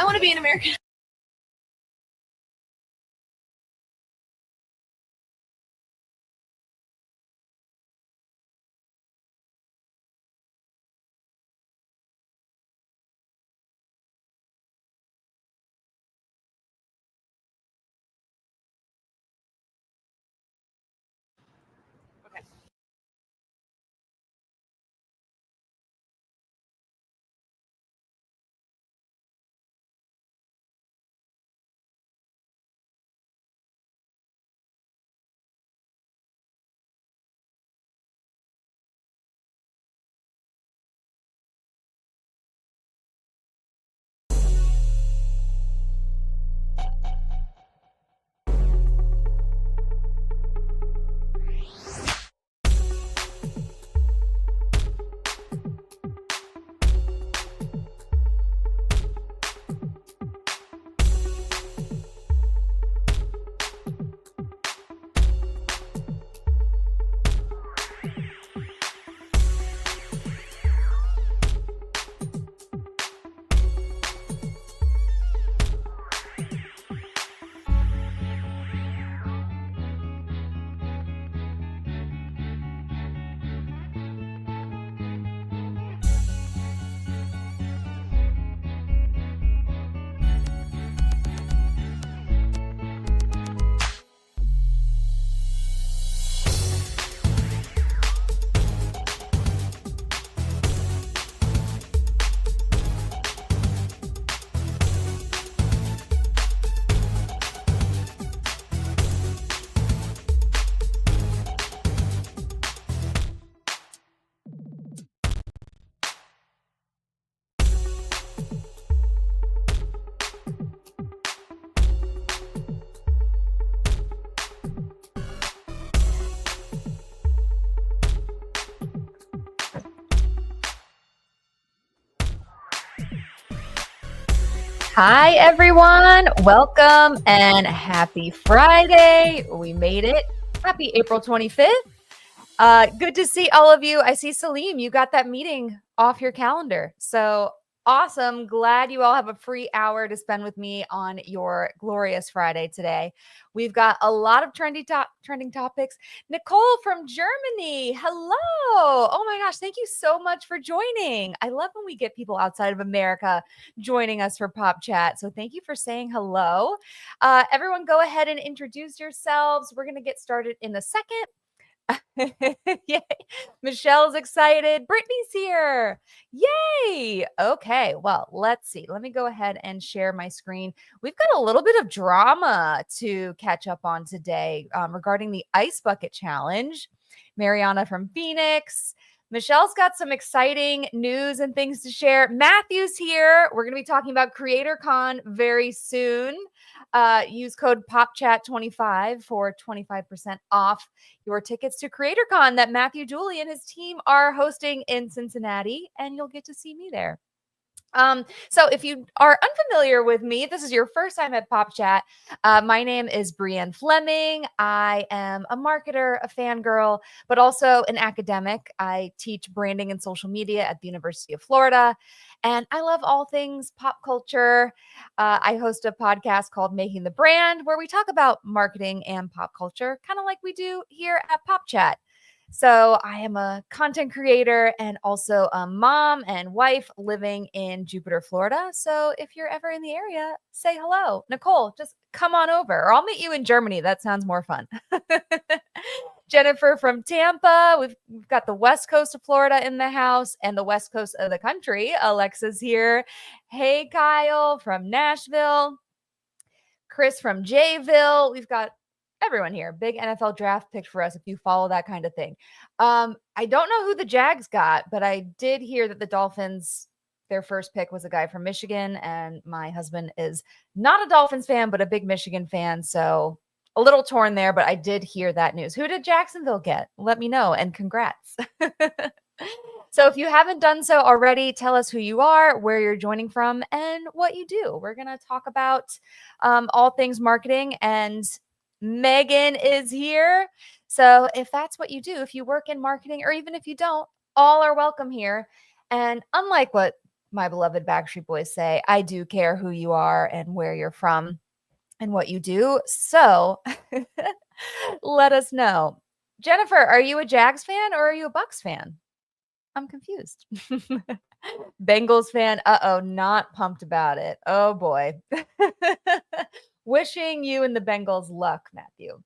I want to be an American. Okay. Hi, everyone. Welcome and happy Friday. We made it. Happy April 25th. Good to see all of you. I see Salim, you got that meeting off your calendar. So awesome. Glad you all have a free hour to spend with me on your glorious Friday today. We've got a lot of trending topics. Nicole from Germany. Hello. Oh my gosh. Thank you so much for joining. I love when we get people outside of America joining us for Pop Chat. So thank you for saying hello. Everyone go ahead and introduce yourselves. We're going to get started in a second. Yay. Michelle's excited. Brittany's here. Yay. Okay. Well, let's see. Let me go ahead and share my screen. We've got a little bit of drama to catch up on today regarding the Ice Bucket Challenge. Mariana from Phoenix. Michelle's got some exciting news and things to share. Matthew's here. We're going to be talking about CreatorCon very soon. Use code POPCHAT25 for 25% off your tickets to CreatorCon that Matthew Dooley and his team are hosting in Cincinnati, and you'll get to see me there. So if you are unfamiliar with me, this is your first time at Pop Chat. My name is Brienne Fleming. I am a marketer, a fangirl, but also an academic. I teach branding and social media at the University of Florida, and I love all things pop culture. I host a podcast called Making the Brand, where we talk about marketing and pop culture, kind of like we do here at Pop Chat. So I am a content creator and also a mom and wife living in Jupiter, Florida. So if you're ever in the area, say hello. Nicole, just come on over, or I'll meet you in Germany. That sounds more fun. Jennifer from Tampa. We've got the west coast of Florida in the house and the west coast of the country. Alexa's here. Hey, Kyle from Nashville. Chris from Jayville. We've got everyone here. Big NFL draft pick for us if you follow that kind of thing. I don't know who the Jags got, but I did hear that the Dolphins, their first pick was a guy from Michigan, and my husband is not a Dolphins fan, but a big Michigan fan. So a little torn there, but I did hear that news. Who did Jacksonville get? Let me know, and congrats. So if you haven't done so already, tell us who you are, where you're joining from, and what you do. We're going to talk about all things marketing, and Megan is here. So if that's what you do, if you work in marketing, or even if you don't, all are welcome here. And unlike what my beloved Backstreet Boys say, I do care who you are and where you're from and what you do. So let us know. Jennifer, are you a Jags fan or are you a Bucks fan? I'm confused. Bengals fan. Uh-oh, not pumped about it. Oh boy. Wishing you and the Bengals luck, Matthew.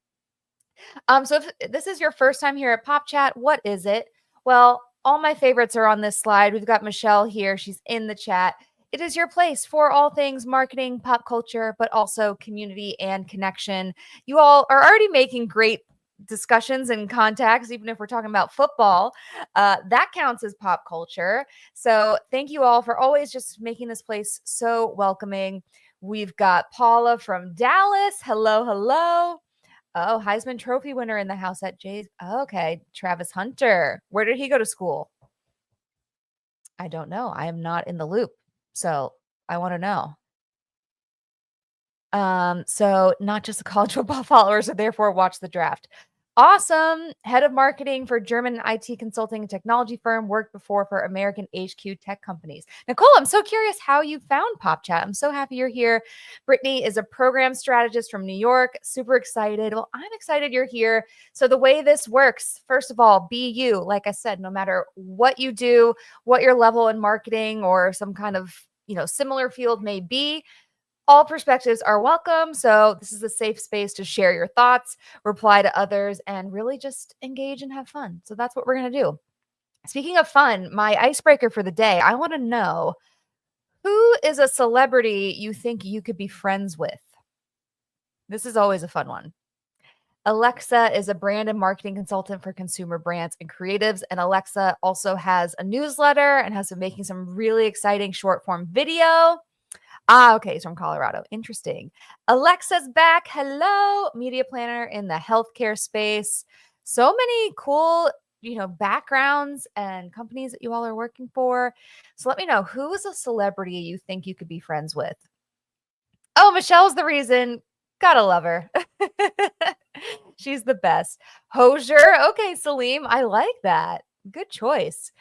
So if this is your first time here at Pop Chat, what is it? Well, all my favorites are on this slide. We've got Michelle here. She's in the chat. It is your place for all things marketing, pop culture, but also community and connection. You all are already making great discussions and contacts, even if we're talking about football. That counts as pop culture. So thank you all for always just making this place so welcoming. We've got Paula from Dallas. Hello, hello. Oh, Heisman Trophy winner in the house at Jay's. Okay, Travis Hunter. Where did he go to school? I don't know. I am not in the loop. So I want to know. So not just the college football followers, so therefore watch the draft. Awesome. Head of marketing for German IT consulting and technology firm, worked before for American HQ tech companies. Nicole, I'm so curious how you found Pop Chat. I'm so happy you're here. Brittany is a program strategist from New York. Super excited. Well, I'm excited you're here. So the way this works, first of all, be you. Like I said, no matter what you do, what your level in marketing or some kind of, similar field may be, all perspectives are welcome. So this is a safe space to share your thoughts, reply to others, and really just engage and have fun. So that's what we're going to do. Speaking of fun, my icebreaker for the day, I want to know, who is a celebrity you think you could be friends with? This is always a fun one. Alexa is a brand and marketing consultant for consumer brands and creatives. And Alexa also has a newsletter and has been making some really exciting short form video. Okay. He's from Colorado. Interesting. Alexa's back. Hello. Media planner in the healthcare space. So many cool, backgrounds and companies that you all are working for. So let me know, who is a celebrity you think you could be friends with? Oh, Michelle's the reason. Gotta love her. She's the best. Hosier. Okay, Salim. I like that. Good choice.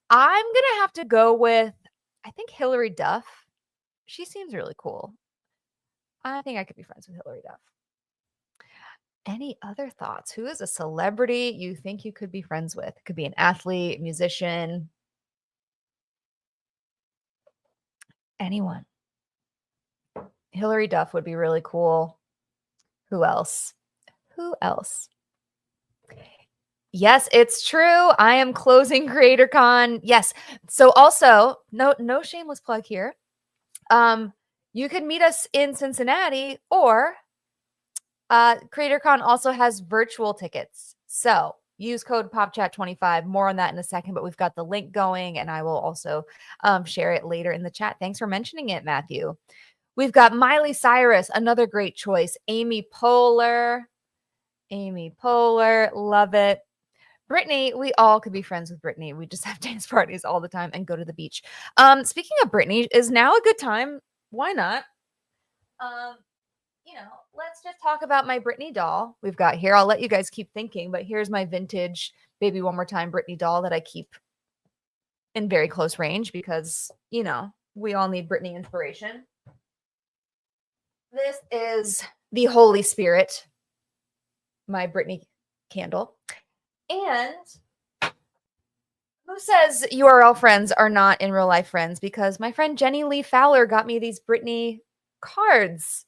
I'm going to have to go with, I think, Hillary Duff. She seems really cool. I think I could be friends with Hillary Duff. Any other thoughts? Who is a celebrity you think you could be friends with? Could be an athlete, musician, anyone. Hillary Duff would be really cool. Who else? Yes, it's true. I am closing CreatorCon. Yes. So also, no shameless plug here. You can meet us in Cincinnati, or CreatorCon also has virtual tickets. So use code PopChat25. More on that in a second, but we've got the link going, and I will also share it later in the chat. Thanks for mentioning it, Matthew. We've got Miley Cyrus, another great choice. Amy Poehler, love it. Brittany, we all could be friends with Brittany. We just have dance parties all the time and go to the beach. Speaking of Brittany, is now a good time? Why not? Let's just talk about my Brittany doll we've got here. I'll let you guys keep thinking, but here's my vintage Baby One More Time Brittany doll that I keep in very close range because, we all need Brittany inspiration. This is the Holy Spirit, my Brittany candle. And who says URL friends are not in real life friends? Because my friend Jenny Lee Fowler got me these Brittany cards.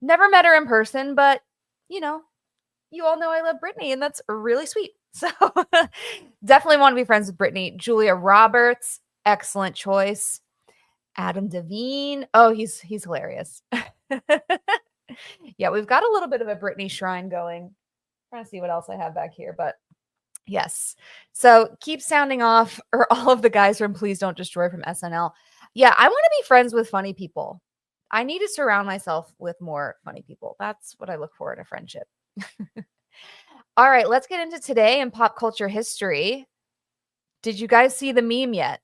Never met her in person, but you all know I love Brittany, and that's really sweet. So definitely want to be friends with Brittany. Julia Roberts, excellent choice. Adam Devine. Oh, he's hilarious. Yeah, we've got a little bit of a Brittany shrine going. I'm trying to see what else I have back here, but yes. So keep sounding off, or all of the guys from Please Don't Destroy from SNL. Yeah, I want to be friends with funny people. I need to surround myself with more funny people. That's what I look for in a friendship. All right, let's get into today in pop culture history. Did you guys see the meme yet?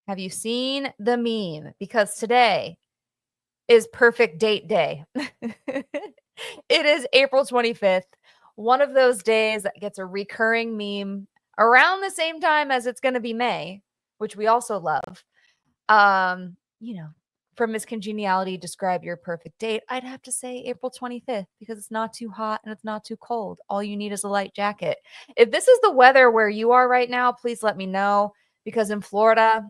Have you seen the meme? Because today is perfect date day. It is April 25th. One of those days that gets a recurring meme around the same time as it's going to be May, which we also love. You know, from Miss Congeniality, describe your perfect date. I'd have to say April 25th because it's not too hot and it's not too cold. All you need is a light jacket. If this is the weather where you are right now, please let me know, because in Florida,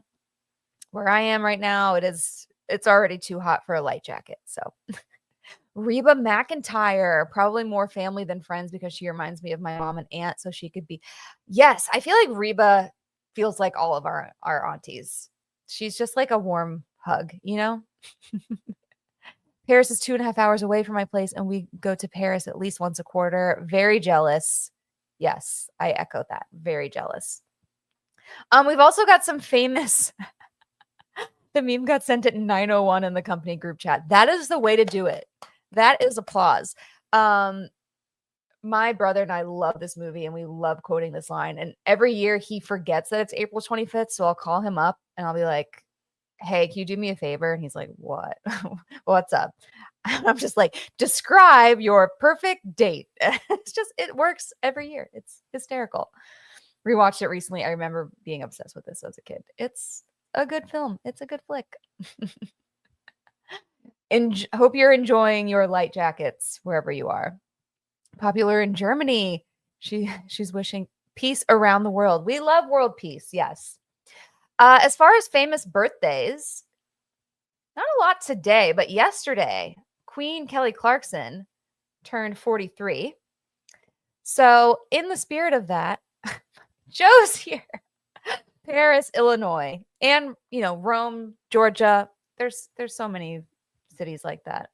where I am right now, it's already too hot for a light jacket. So Reba McEntire, probably more family than friends because she reminds me of my mom and aunt. So she could be, yes, I feel like Reba feels like all of our aunties. She's just like a warm hug, you know? Paris is 2.5 hours away from my place, and we go to Paris at least once a quarter. Very jealous. Yes, I echo that. Very jealous. We've also got some famous. The meme got sent at 9:01 in the company group chat. That is the way to do it. That is applause. My brother and I love this movie, and we love quoting this line. And every year he forgets that it's April 25th. So I'll call him up and I'll be like, hey, can you do me a favor? And he's like, what? What's up? And I'm just like, describe your perfect date. It works every year. It's hysterical. Rewatched it recently. I remember being obsessed with this as a kid. It's a good film. It's a good flick. Hope you're enjoying your light jackets wherever you are. Popular in Germany. She's wishing peace around the world. We love world peace. Yes. As far as famous birthdays, not a lot today, but yesterday, Queen Kelly Clarkson turned 43. So in the spirit of that, Joe's here. Paris, Illinois, and Rome, Georgia. There's so many cities like that.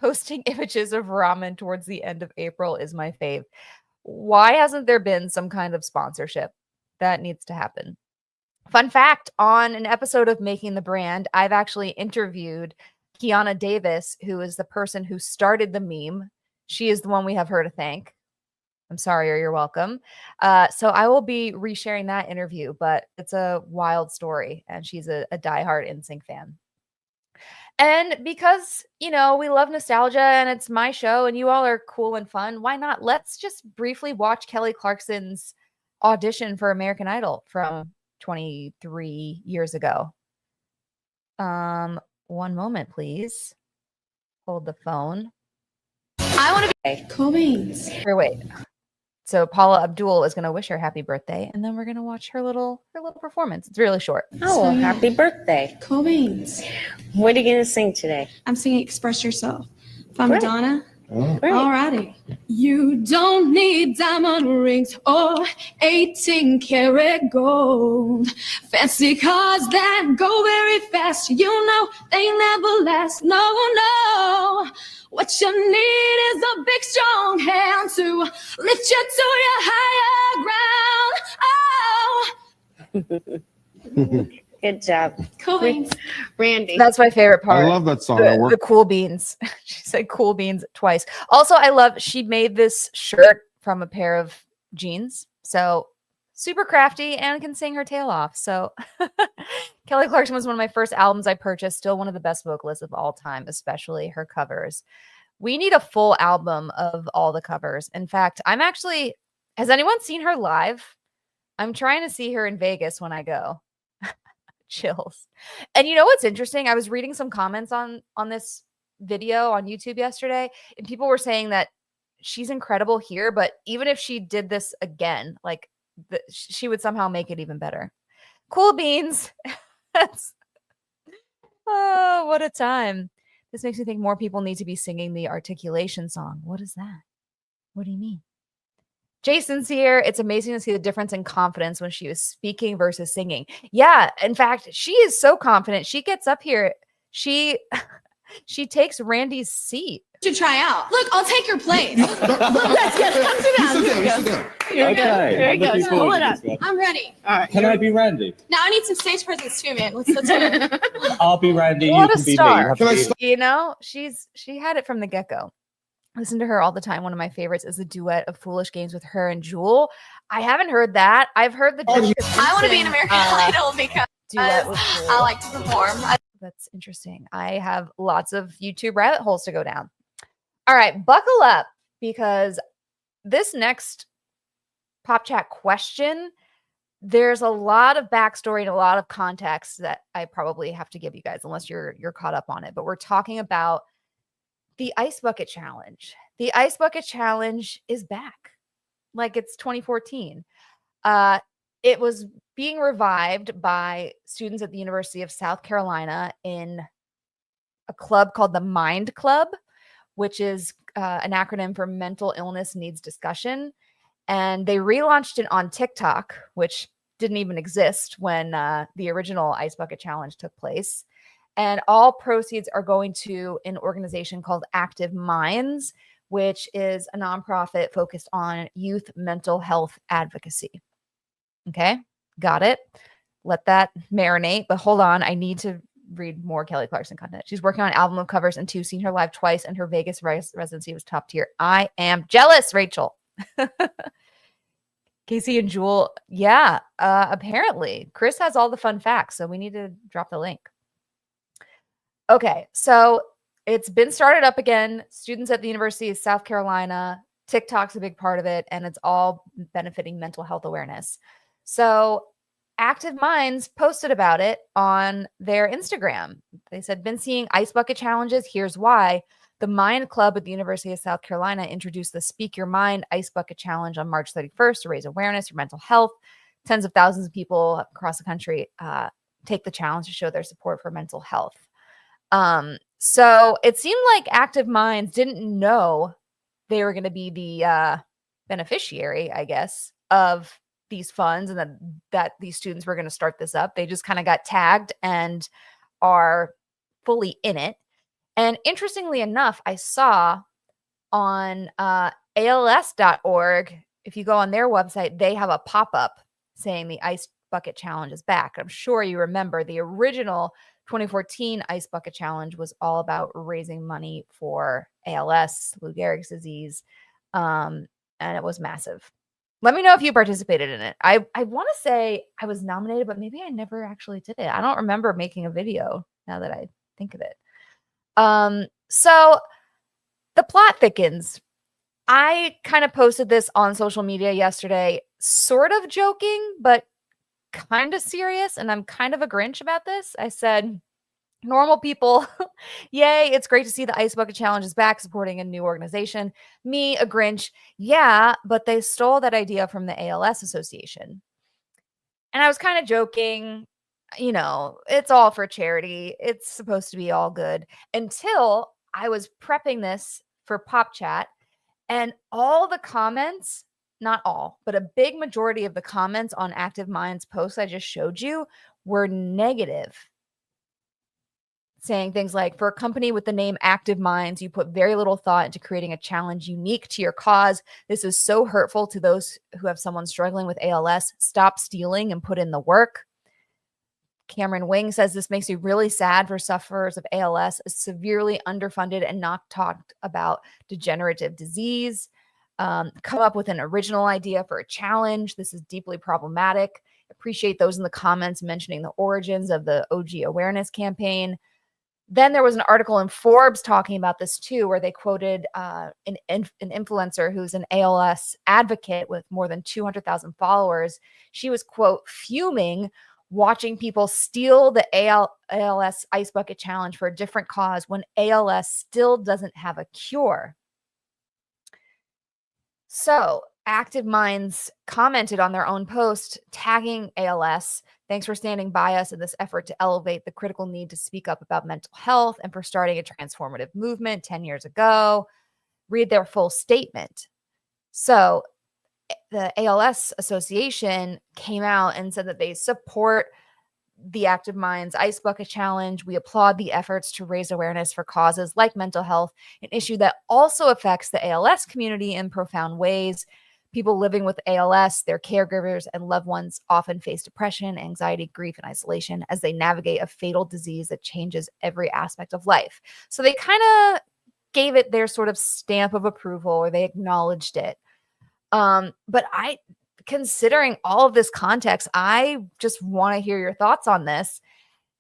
Posting images of ramen towards the end of April is my fave. Why hasn't there been some kind of sponsorship? That needs to happen. Fun fact, on an episode of Making the Brand, I've actually interviewed Kiana Davis, who is the person who started the meme. She is the one we have her to thank. I'm sorry, or you're welcome. So I will be resharing that interview, but it's a wild story, and she's a diehard NSYNC fan. And because, we love nostalgia and it's my show and you all are cool and fun, why not? Let's just briefly watch Kelly Clarkson's audition for American Idol from 23 years ago. One moment, please. Hold the phone. I want to be cool beans. Here, wait. So Paula Abdul is going to wish her happy birthday, and then we're going to watch her little performance. It's really short. Oh, happy birthday. Cool beans. What are you going to sing today? I'm singing Express Yourself by Madonna. Great. Alrighty. You don't need diamond rings or 18-karat gold. Fancy cars that go very fast. You know they never last. No, no. What you need is a big, strong hand to lift you to your higher ground. Oh. Good job. Cool beans. Randy. That's my favorite part. I love that song. The cool beans. She said cool beans twice. Also, I love she made this shirt from a pair of jeans. So super crafty and can sing her tail off. So Kelly Clarkson was one of my first albums I purchased. Still one of the best vocalists of all time, especially her covers. We need a full album of all the covers. In fact, has anyone seen her live? I'm trying to see her in Vegas when I go. Chills. And you know what's interesting? I was reading some comments on this video on YouTube yesterday, and people were saying that she's incredible here, but even if she did this again, like she would somehow make it even better. Cool beans. Oh, what a time. This makes me think more people need to be singing the articulation song. What is that? What do you mean? Jason's here. It's amazing to see the difference in confidence when she was speaking versus singing. Yeah, in fact, she is so confident. She gets up here. She takes Randy's seat. To try out. Look, I'll take your place. Let's get it. Come sit down. Here we go. Here we go. Pull it up. I'm ready. All right. Can I be Randy? Now I need some stage presence too, man. Let's do it. I'll be Randy. What You a can be star. me. She had it from the get-go. Listen to her all the time. One of my favorites is the duet of Foolish Games with her and Jewel. I haven't heard that. I've heard the I want to be an American Idol because duet with Jewel. I like to perform. That's interesting. I have lots of YouTube rabbit holes to go down. All right, buckle up, because this next pop chat question there's a lot of backstory and a lot of context that I probably have to give you guys, unless you're caught up on it. But we're talking about the Ice Bucket Challenge. The Ice Bucket Challenge is back, like it's 2014. It was being revived by students at the University of South Carolina in a club called the Mind Club, which is an acronym for Mental Illness Needs Discussion. And they relaunched it on TikTok, which didn't even exist when the original Ice Bucket Challenge took place. And all proceeds are going to an organization called Active Minds, which is a nonprofit focused on youth mental health advocacy. Okay, got it. Let that marinate. But hold on, I need to read more Kelly Clarkson content. She's working on album covers and seen her live twice, and her Vegas residency was top tier. I am jealous, Rachel. Casey and Jewel, yeah, apparently. Chris has all the fun facts, so we need to drop the link. Okay, so it's been started up again. Students at the University of South Carolina, TikTok's a big part of it, and it's all benefiting mental health awareness. So Active Minds posted about it on their Instagram. They said, been seeing ice bucket challenges. Here's why. The Mind Club at the University of South Carolina introduced the Speak Your Mind Ice Bucket Challenge on March 31st to raise awareness for mental health. Tens of thousands of people across the country take the challenge to show their support for mental health. So it seemed like Active Minds didn't know they were going to be the beneficiary, I guess, of these funds, and that these students were going to start this up. They just kind of got tagged and are fully in it. And interestingly enough, I saw on als.org, if you go on their website, they have a pop-up saying the Ice Bucket Challenge is back. I'm sure you remember the original 2014 Ice Bucket Challenge was all about raising money for ALS, Lou Gehrig's disease, and it was massive. Let me know if you participated in it. I want to say I was nominated, but maybe I never actually did it. I don't remember making a video now that I think of it. So the plot thickens. I kind of posted this on social media yesterday, sort of joking, but kind of serious. And I'm kind of a Grinch about this. I said, normal people, yay, it's great to see the Ice Bucket Challenge is back, supporting a new organization. Me, a Grinch, yeah, but they stole that idea from the ALS Association. And I was kind of joking, you know, it's all for charity. It's supposed to be all good, until I was prepping this for Pop Chat, and all the comments, not all, but a big majority of the comments on Active Minds posts I just showed you were negative, saying things like, for a company with the name Active Minds, you put very little thought into creating a challenge unique to your cause. This is so hurtful to those who have someone struggling with ALS. Stop stealing and put in the work. Cameron Wing says, this makes me really sad for sufferers of ALS, a severely underfunded and not talked about degenerative disease. Come up with an original idea for a challenge. This is deeply problematic. Appreciate those in the comments mentioning the origins of the OG awareness campaign. Then there was an article in Forbes talking about this too, where they quoted an influencer who's an ALS advocate with more than 200,000 followers. She was, quote, fuming watching people steal the ALS Ice Bucket Challenge for a different cause when ALS still doesn't have a cure. So Active Minds commented on their own post tagging ALS. Thanks for standing by us in this effort to elevate the critical need to speak up about mental health and for starting a transformative movement 10 years ago. Read their full statement. So the ALS Association came out and said that they support the Active Minds Ice Bucket Challenge. We applaud the efforts to raise awareness for causes like mental health, an issue that also affects the ALS community in profound ways. People living with ALS, their caregivers, and loved ones often face depression, anxiety, grief, and isolation as they navigate a fatal disease that changes every aspect of life. So they kind of gave it their sort of stamp of approval, or they acknowledged it. But considering all of this context, I just want to hear your thoughts on this.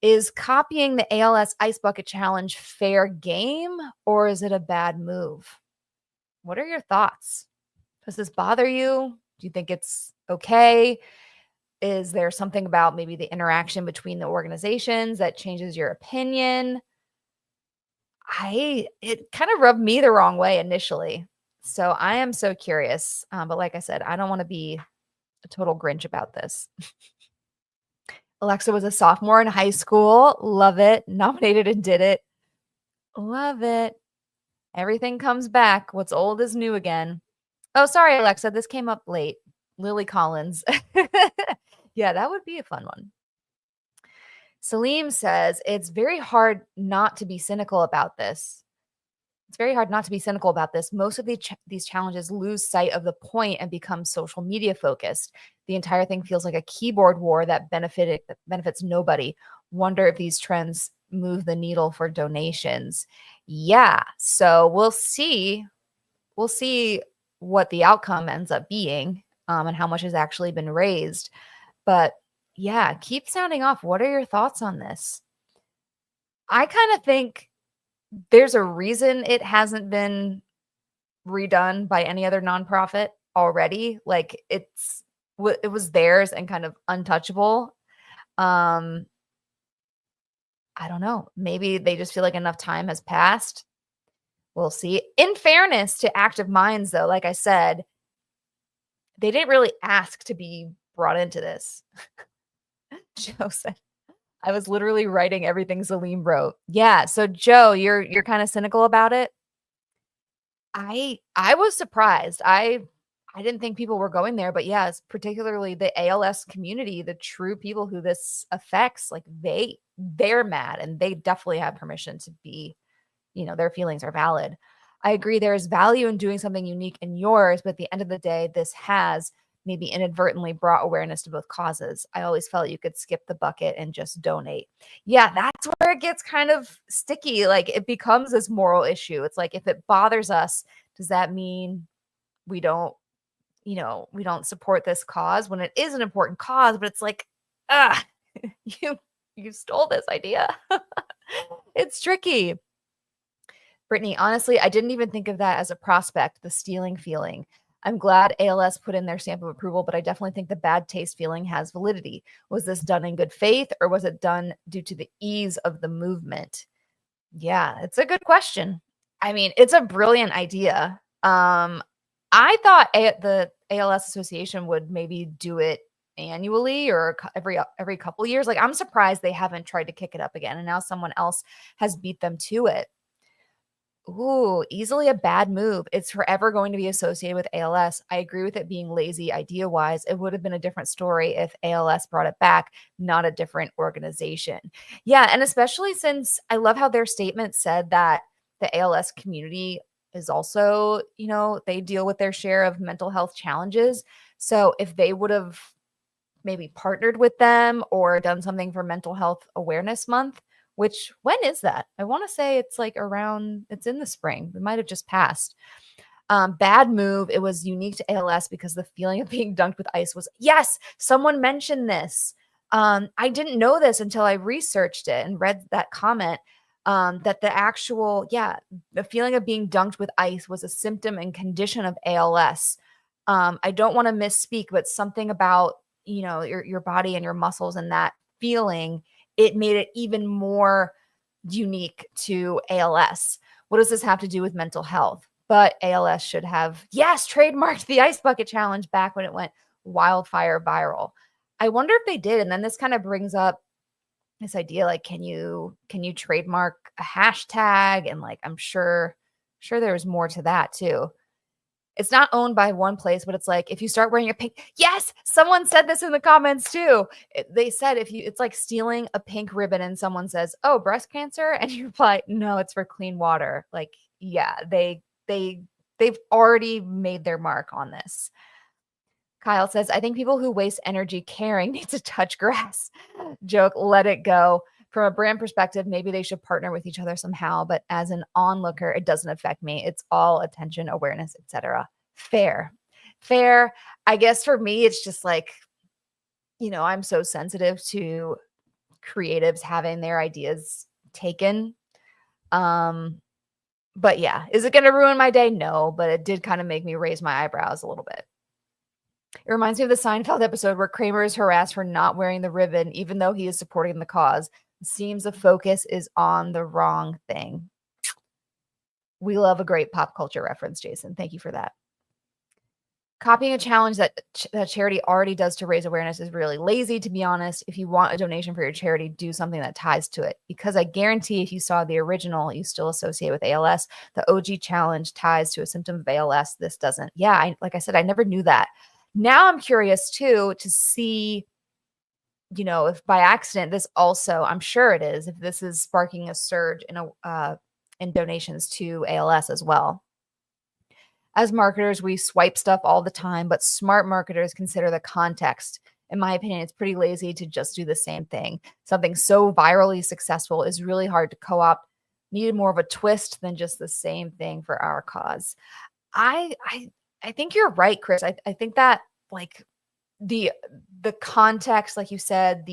Is copying the ALS Ice Bucket Challenge fair game, or is it a bad move? What are your thoughts? Does this bother you? Do you think it's okay? Is there something about maybe the interaction between the organizations that changes your opinion? It kind of rubbed me the wrong way initially. So I am so curious. But like I said, I don't want to be a total Grinch about this. Alexa was a sophomore in high school. Love it. Nominated and did it. Love it. Everything comes back. What's old is new again. Oh, sorry, Alexa. This came up late. Lily Collins. Yeah, that would be a fun one. Salim says, it's very hard not to be cynical about this. It's very hard not to be cynical about this. Most of these challenges lose sight of the point and become social media focused. The entire thing feels like a keyboard war that benefits nobody. Wonder if these trends move the needle for donations. Yeah, so we'll see. We'll see what the outcome ends up being, and how much has actually been raised. But yeah, keep sounding off. What are your thoughts on this? I kind of think there's a reason it hasn't been redone by any other nonprofit already. Like it was theirs and kind of untouchable. I don't know. Maybe they just feel like enough time has passed. We'll see. In fairness to Active Minds, though, like I said, they didn't really ask to be brought into this. Joe said, I was literally writing everything Salim wrote. Yeah. So Joe, you're kind of cynical about it. I was surprised. I didn't think people were going there, but yes, particularly the ALS community, the true people who this affects, like they're mad and they definitely have permission to be, their feelings are valid. I agree there is value in doing something unique in yours, but at the end of the day, this has maybe inadvertently brought awareness to both causes. I always felt you could skip the bucket and just donate. Yeah, that's where it gets kind of sticky. Like it becomes this moral issue. It's like, if it bothers us, does that mean we don't support this cause when it is an important cause? But it's like, you stole this idea. It's tricky. Brittany, honestly, I didn't even think of that as a prospect, the stealing feeling. I'm glad ALS put in their stamp of approval, but I definitely think the bad taste feeling has validity. Was this done in good faith, or was it done due to the ease of the movement? Yeah, it's a good question. I mean, it's a brilliant idea. I thought the ALS Association would maybe do it annually or every couple years. Like, I'm surprised they haven't tried to kick it up again, and now someone else has beat them to it. Ooh, easily a bad move. It's forever going to be associated with ALS. I agree with it being lazy idea-wise. It would have been a different story if ALS brought it back, not a different organization. Yeah, and especially since I love how their statement said that the ALS community is also, they deal with their share of mental health challenges. So if they would have maybe partnered with them or done something for Mental Health Awareness Month, which, when is that? I want to say it's like it's in the spring. It might have just passed. Bad move. It was unique to ALS because the feeling of being dunked with ice was, yes, someone mentioned this. I didn't know this until I researched it and read that comment, that the feeling of being dunked with ice was a symptom and condition of ALS. I don't want to misspeak, but something about, your body and your muscles and that feeling, it made it even more unique to ALS. What does this have to do with mental health? But ALS should have, trademarked the Ice Bucket Challenge back when it went wildfire viral. I wonder if they did. And then this kind of brings up this idea, like, can you trademark a hashtag? And like, I'm sure there's more to that too. It's not owned by one place, but it's like, if you start wearing a pink, yes, someone said this in the comments too. They said, it's like stealing a pink ribbon and someone says, oh, breast cancer. And you reply, no, it's for clean water. Like, yeah, they've already made their mark on this. Kyle says, I think people who waste energy caring need to touch grass. Joke, let it go. From a brand perspective, maybe they should partner with each other somehow, but as an onlooker, it doesn't affect me. It's all attention, awareness, etc. Fair. I guess for me, it's just like, I'm so sensitive to creatives having their ideas taken. But yeah, is it going to ruin my day? No, but it did kind of make me raise my eyebrows a little bit. It reminds me of the Seinfeld episode where Kramer is harassed for not wearing the ribbon, even though he is supporting the cause. It seems the focus is on the wrong thing. We love a great pop culture reference, Jason. Thank you for that. Copying a challenge that charity already does to raise awareness is really lazy, to be honest. If you want a donation for your charity, do something that ties to it. Because I guarantee if you saw the original, you still associate with ALS. The OG challenge ties to a symptom of ALS. This doesn't. Yeah, like I said, I never knew that. Now I'm curious, too, to see, if by accident this also, I'm sure it is, if this is sparking a surge in donations to ALS as well. As marketers, we swipe stuff all the time, but smart marketers consider the context. In my opinion, it's pretty lazy to just do the same thing. Something so virally successful is really hard to co-opt. Needed more of a twist than just the same thing for our cause. I think you're right, Chris. I think that like the context, like you said,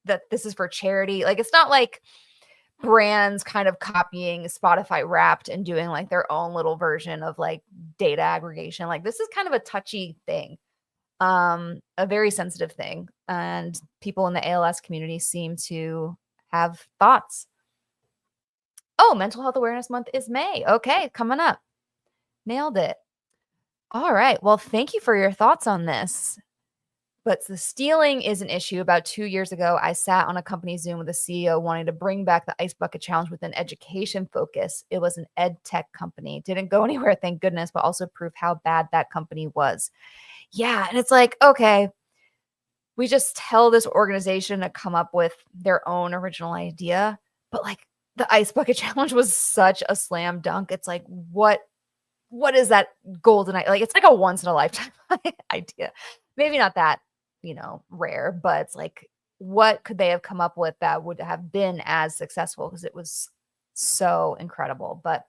that this is for charity. Like it's not like brands kind of copying Spotify Wrapped and doing like their own little version of like data aggregation. Like this is kind of a touchy thing, a very sensitive thing. And people in the ALS community seem to have thoughts. Oh, Mental Health Awareness Month is May. Okay, coming up. Nailed it. All right. Well, thank you for your thoughts on this. But the stealing is an issue. About 2 years ago, I sat on a company Zoom with a CEO wanting to bring back the Ice Bucket Challenge with an education focus. It was an ed tech company. Didn't go anywhere, thank goodness, but also prove how bad that company was. Yeah, and it's like, okay, we just tell this organization to come up with their own original idea. But like the Ice Bucket Challenge was such a slam dunk. It's like, what is that golden idea? Like, it's like a once in a lifetime idea. Maybe not that, rare, but it's like, what could they have come up with that would have been as successful? Because it was so incredible, but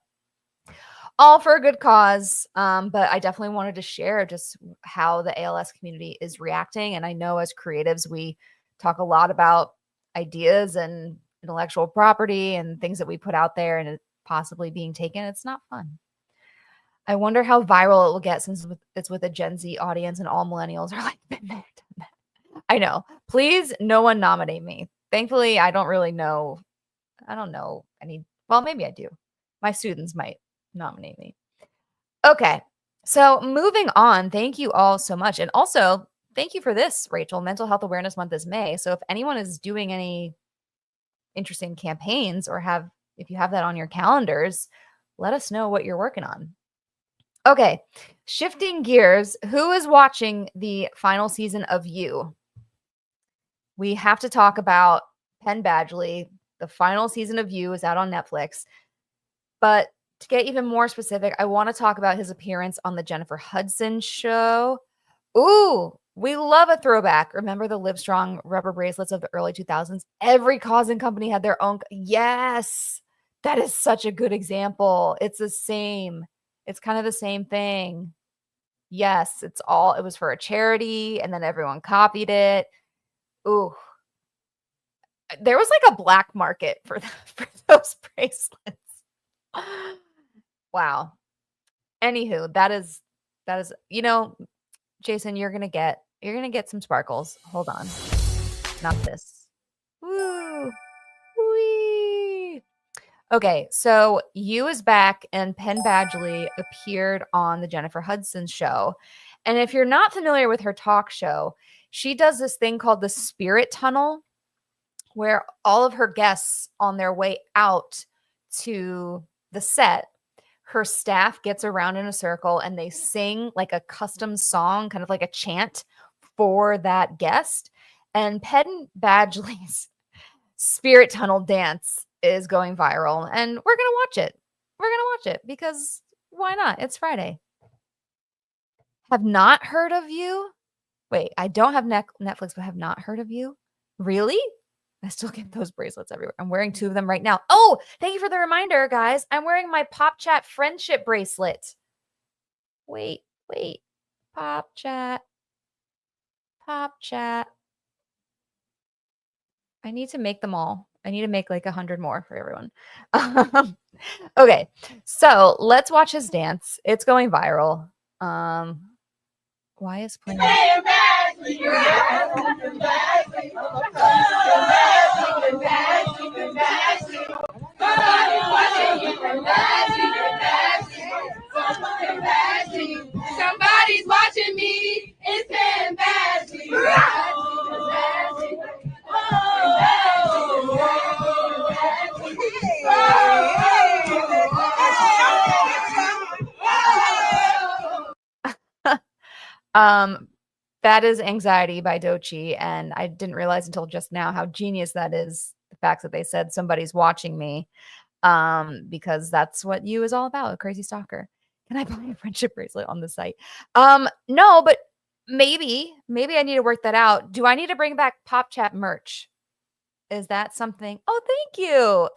all for a good cause. But I definitely wanted to share just how the ALS community is reacting. And I know as creatives, we talk a lot about ideas and intellectual property and things that we put out there and it possibly being taken. It's not fun. I wonder how viral it will get since it's with a Gen Z audience and all millennials are like, been there, done that. I know. Please, no one nominate me. Thankfully, I don't really know. I don't know any. Well, maybe I do. My students might nominate me. Okay. So moving on. Thank you all so much. And also, thank you for this, Rachel. Mental Health Awareness Month is May. So if anyone is doing any interesting campaigns or if you have that on your calendars, let us know what you're working on. Okay, shifting gears, who is watching the final season of You? We have to talk about Penn Badgley. The final season of You is out on Netflix. But to get even more specific, I want to talk about his appearance on the Jennifer Hudson show. Ooh, we love a throwback. Remember the Livestrong rubber bracelets of the early 2000s? Every cause and company had their own. Yes, that is such a good example. It's the same. It's kind of the same thing. Yes, it was for a charity and then everyone copied it. Ooh. There was like a black market for those bracelets. Wow. Anywho, that is, Jason, you're going to get some sparkles. Hold on. Not this. Woo. Wee. Okay, so You is back and Penn Badgley appeared on the Jennifer Hudson show. And if you're not familiar with her talk show, she does this thing called the Spirit Tunnel, where all of her guests on their way out to the set, her staff gets around in a circle and they sing like a custom song, kind of like a chant for that guest. And Penn Badgley's Spirit Tunnel dance is going viral and we're going to watch it. We're going to watch it because why not? It's Friday. Have not heard of You? Wait, I don't have Netflix, but have not heard of You? Really? I still get those bracelets everywhere. I'm wearing 2 of them right now. Oh, thank you for the reminder, guys. I'm wearing my Pop Chat friendship bracelet. Wait. Pop Chat. I need to make them all. I need to make like 100 more for everyone. Okay, so let's watch his dance. It's going viral. Why is playing? Somebody's watching me. It's been bad. That is Anxiety by Doechii, and I didn't realize until just now how genius that is. The fact that they said somebody's watching me, because that's what you is all about, a crazy stalker. Can I buy a friendship bracelet on the site? No, but maybe I need to work that out. Do I need to bring back Pop Chat merch? Is that something? Oh, thank you.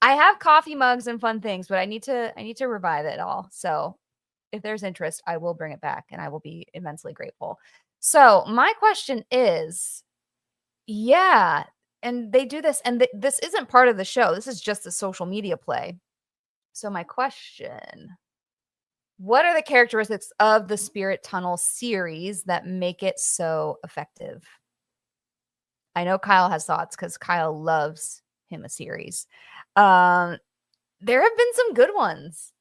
I have coffee mugs and fun things, but I need to revive it all. So if there's interest, I will bring it back and I will be immensely grateful. So my question is, yeah, and they do this, and this isn't part of the show. This is just a social media play. So my question, what are the characteristics of the Spirit Tunnel series that make it so effective? I know Kyle has thoughts because Kyle loves him a series. There have been some good ones.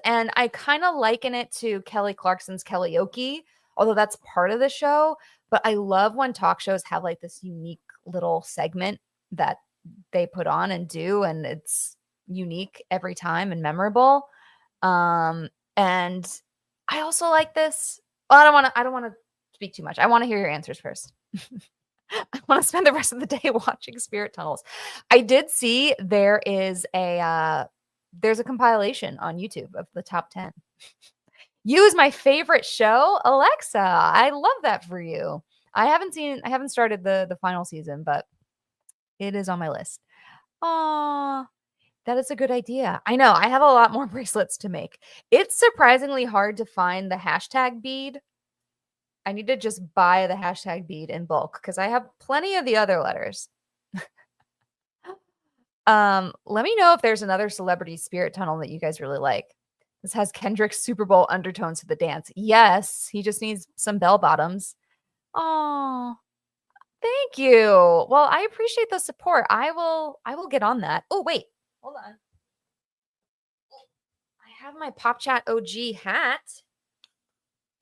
And I kind of liken it to Kelly Clarkson's Kellyoke, although that's part of the show. But I love when talk shows have like this unique little segment that they put on and do, and it's unique every time and memorable. And I also like this. Well, I don't want to speak too much. I want to hear your answers first. I want to spend the rest of the day watching Spirit Tunnels. I did see there's a compilation on YouTube of the top 10. You is my favorite show, Alexa. I love that for you. I haven't started the final season, but it is on my list. Aw, that is a good idea. I know. I have a lot more bracelets to make. It's surprisingly hard to find the hashtag bead. I need to just buy the hashtag bead in bulk because I have plenty of the other letters. Let me know if there's another celebrity Spirit Tunnel that you guys really like. This has Kendrick's Super Bowl undertones to the dance. Yes, he just needs some bell bottoms. Oh, thank you. Well, I appreciate the support. I will get on that. Oh, wait. Hold on. I have my Pop Chat OG hat.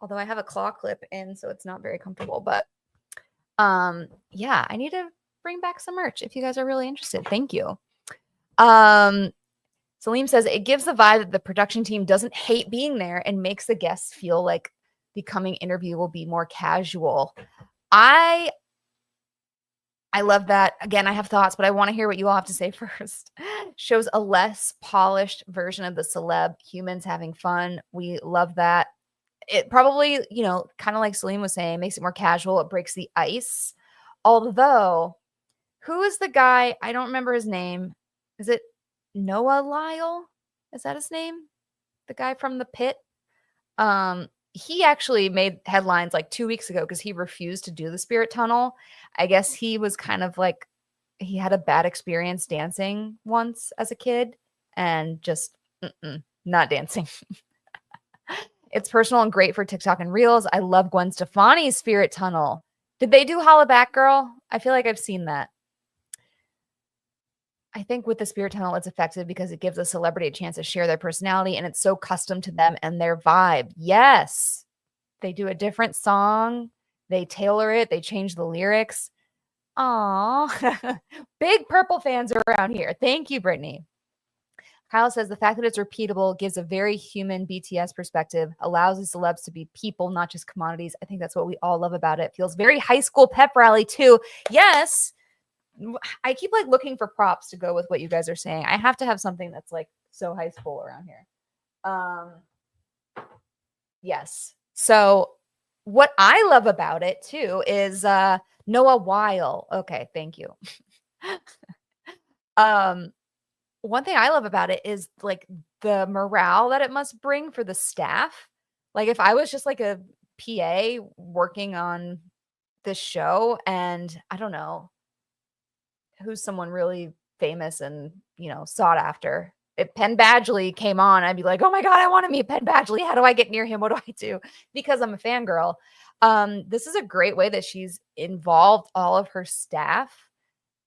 Although I have a claw clip in, so it's not very comfortable. But yeah, I need to bring back some merch if you guys are really interested. Thank you. Salim says it gives the vibe that the production team doesn't hate being there and makes the guests feel like the coming interview will be more casual. I love that. Again, I have thoughts, but I want to hear what you all have to say first. Shows a less polished version of the celeb humans having fun. We love that. It probably, kind of like Salim was saying, makes it more casual. It breaks the ice. Although, who is the guy? I don't remember his name. Is it Noah Lyle? Is that his name? The guy from The Pit? He actually made headlines like 2 weeks ago because he refused to do the Spirit Tunnel. I guess he was kind of like, he had a bad experience dancing once as a kid and just not dancing. It's personal and great for TikTok and Reels. I love Gwen Stefani's Spirit Tunnel. Did they do Holla Back Girl? I feel like I've seen that. I think with the Spirit Tunnel, it's effective because it gives a celebrity a chance to share their personality, and it's so custom to them and their vibe. Yes. They do a different song. They tailor it. They change the lyrics. Aw. Big Purple fans around here. Thank you, Brittany. Kyle says the fact that it's repeatable gives a very human BTS perspective, allows the celebs to be people, not just commodities. I think that's what we all love about it. Feels very high school pep rally too. Yes. I keep like looking for props to go with what you guys are saying. I have to have something that's like so high school around here. Yes. So what I love about it too is Noah Weil. Okay, thank you. One thing I love about it is like the morale that it must bring for the staff. Like if I was just like a PA working on this show and I don't know who's someone really famous and, sought after. if Penn Badgley came on, I'd be like, oh my God, I want to meet Penn Badgley. How do I get near him? What do I do? Because I'm a fangirl. This is a great way that she's involved all of her staff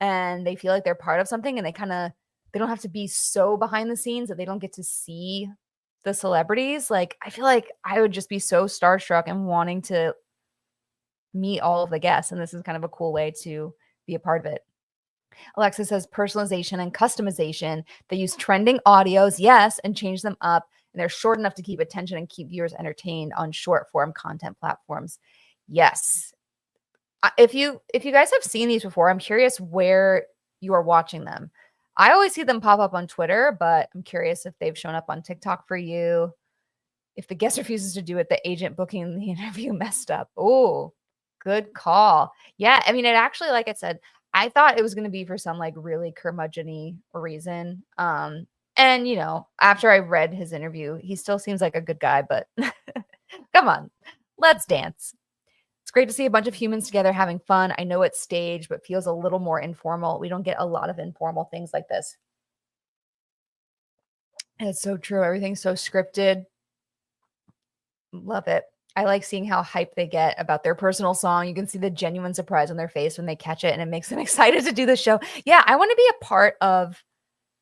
and they feel like they're part of something and they don't have to be so behind the scenes that they don't get to see the celebrities. Like, I feel like I would just be so starstruck and wanting to meet all of the guests. And this is kind of a cool way to be a part of it. Alexa says personalization and customization. They use trending audios, yes, and change them up. And they're short enough to keep attention and keep viewers entertained on short form content platforms. Yes. If you guys have seen these before, I'm curious where you are watching them. I always see them pop up on Twitter, but I'm curious if they've shown up on TikTok for you. If the guest refuses to do it, the agent booking the interview messed up. Oh, good call. Yeah, I mean, it actually, like I said, I thought it was going to be for some like really curmudgeon-y reason. And you know, after I read his interview, he still seems like a good guy, but come on, let's dance. It's great to see a bunch of humans together having fun. I know it's staged, but feels a little more informal. We don't get a lot of informal things like this. And it's so true. Everything's so scripted. Love it. I like seeing how hyped they get about their personal song. You can see the genuine surprise on their face when they catch it, and it makes them excited to do the show. Yeah, I want to be a part of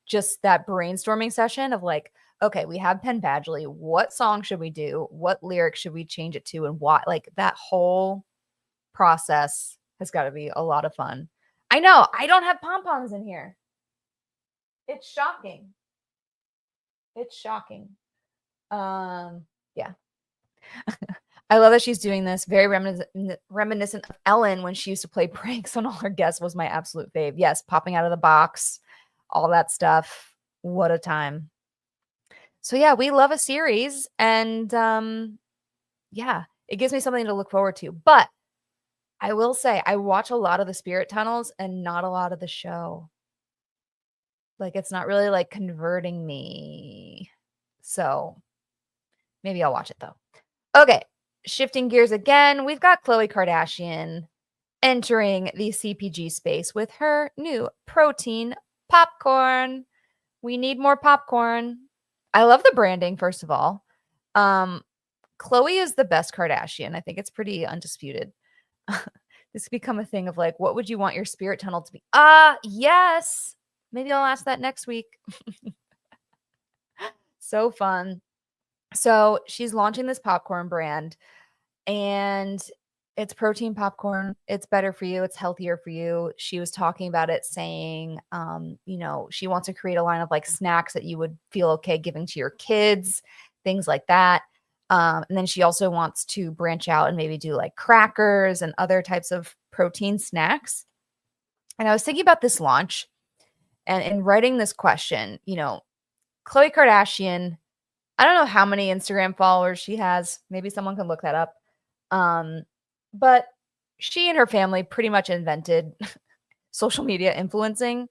just that brainstorming session of like, okay, we have Penn Badgley. What song should we do? What lyrics should we change it to? And why? Like that whole process has got to be a lot of fun. I know I don't have pom-poms in here. It's shocking. It's shocking. Yeah. I love that she's doing this. Very reminiscent of Ellen when she used to play pranks on all her guests was my absolute fave. Yes, popping out of the box, all that stuff. What a time. So yeah, we love a series and yeah, it gives me something to look forward to. But I will say I watch a lot of the Spirit Tunnels and not a lot of the show. Like it's not really like converting me. So maybe I'll watch it though. Okay, shifting gears again, we've got Khloe Kardashian entering the CPG space with her new protein popcorn. We need more popcorn. I love the branding, first of all. Khloe is the best Kardashian. I think it's pretty undisputed. This has become a thing of like, what would you want your spirit tunnel to be? Yes. Maybe I'll ask that next week. So fun. So she's launching this popcorn brand and it's protein popcorn. It's better for you. It's healthier for you. She was talking about it saying, you know, she wants to create a line of like snacks that you would feel okay giving to your kids, things like that. And then she also wants to branch out and maybe do like crackers and other types of protein snacks. And I was thinking about this launch and in writing this question, you know, Khloe Kardashian, I don't know how many Instagram followers she has. Maybe someone can look that up. But she and her family pretty much invented social media influencing.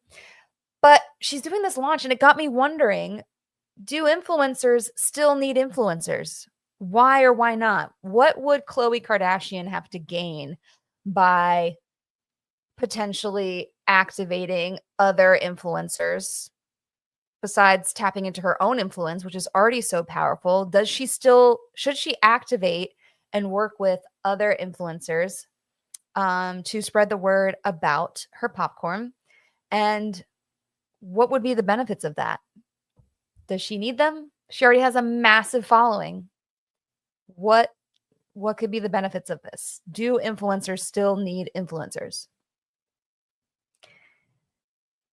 But she's doing this launch and it got me wondering, do influencers still need influencers? Why or why not? What would Khloe Kardashian have to gain by potentially activating other influencers besides tapping into her own influence, which is already so powerful? Should she activate and work with other influencers to spread the word about her popcorn? And what would be the benefits of that? Does she need them? She already has a massive following. What could be the benefits of this? Do influencers still need influencers?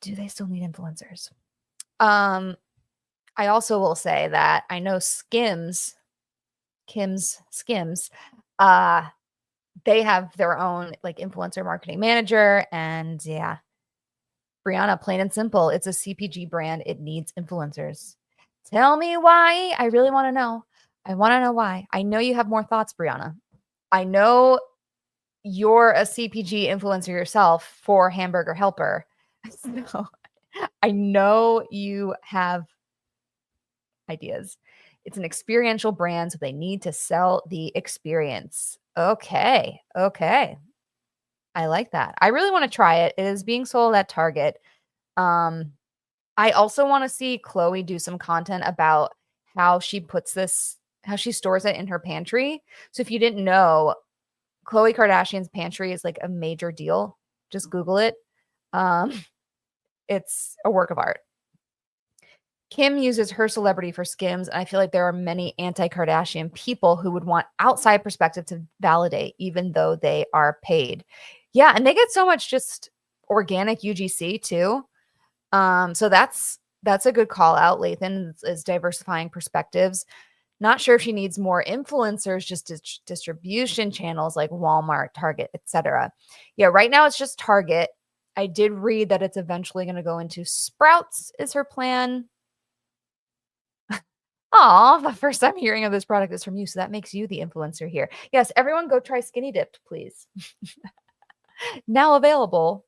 Do they still need influencers? I also will say that I know Kim's Skims, they have their own like influencer marketing manager. And yeah, Brianna, plain and simple, it's a CPG brand. It needs influencers. Tell me why. I really want to know. I want to know why. I know you have more thoughts, Brianna. I know you're a CPG influencer yourself for Hamburger Helper. So I know you have ideas. It's an experiential brand, so they need to sell the experience. Okay. I like that. I really want to try it. It is being sold at Target. I also want to see Khloe do some content about how she stores it in her pantry. So if you didn't know, Khloe Kardashian's pantry is like a major deal. Just Google it. It's a work of art. Kim uses her celebrity for skims, and I feel like there are many anti-Kardashian people who would want outside perspective to validate, even though they are paid. Yeah, and they get so much just organic UGC too. So that's a good call out. Lathan is diversifying perspectives. Not sure if she needs more influencers, just distribution channels like Walmart, Target, etc. Yeah, right now it's just Target. I did read that it's eventually going to go into Sprouts is her plan. Oh, the first time hearing of this product is from you, so that makes you the influencer here. Yes, everyone go try SkinnyDipped, please. Now available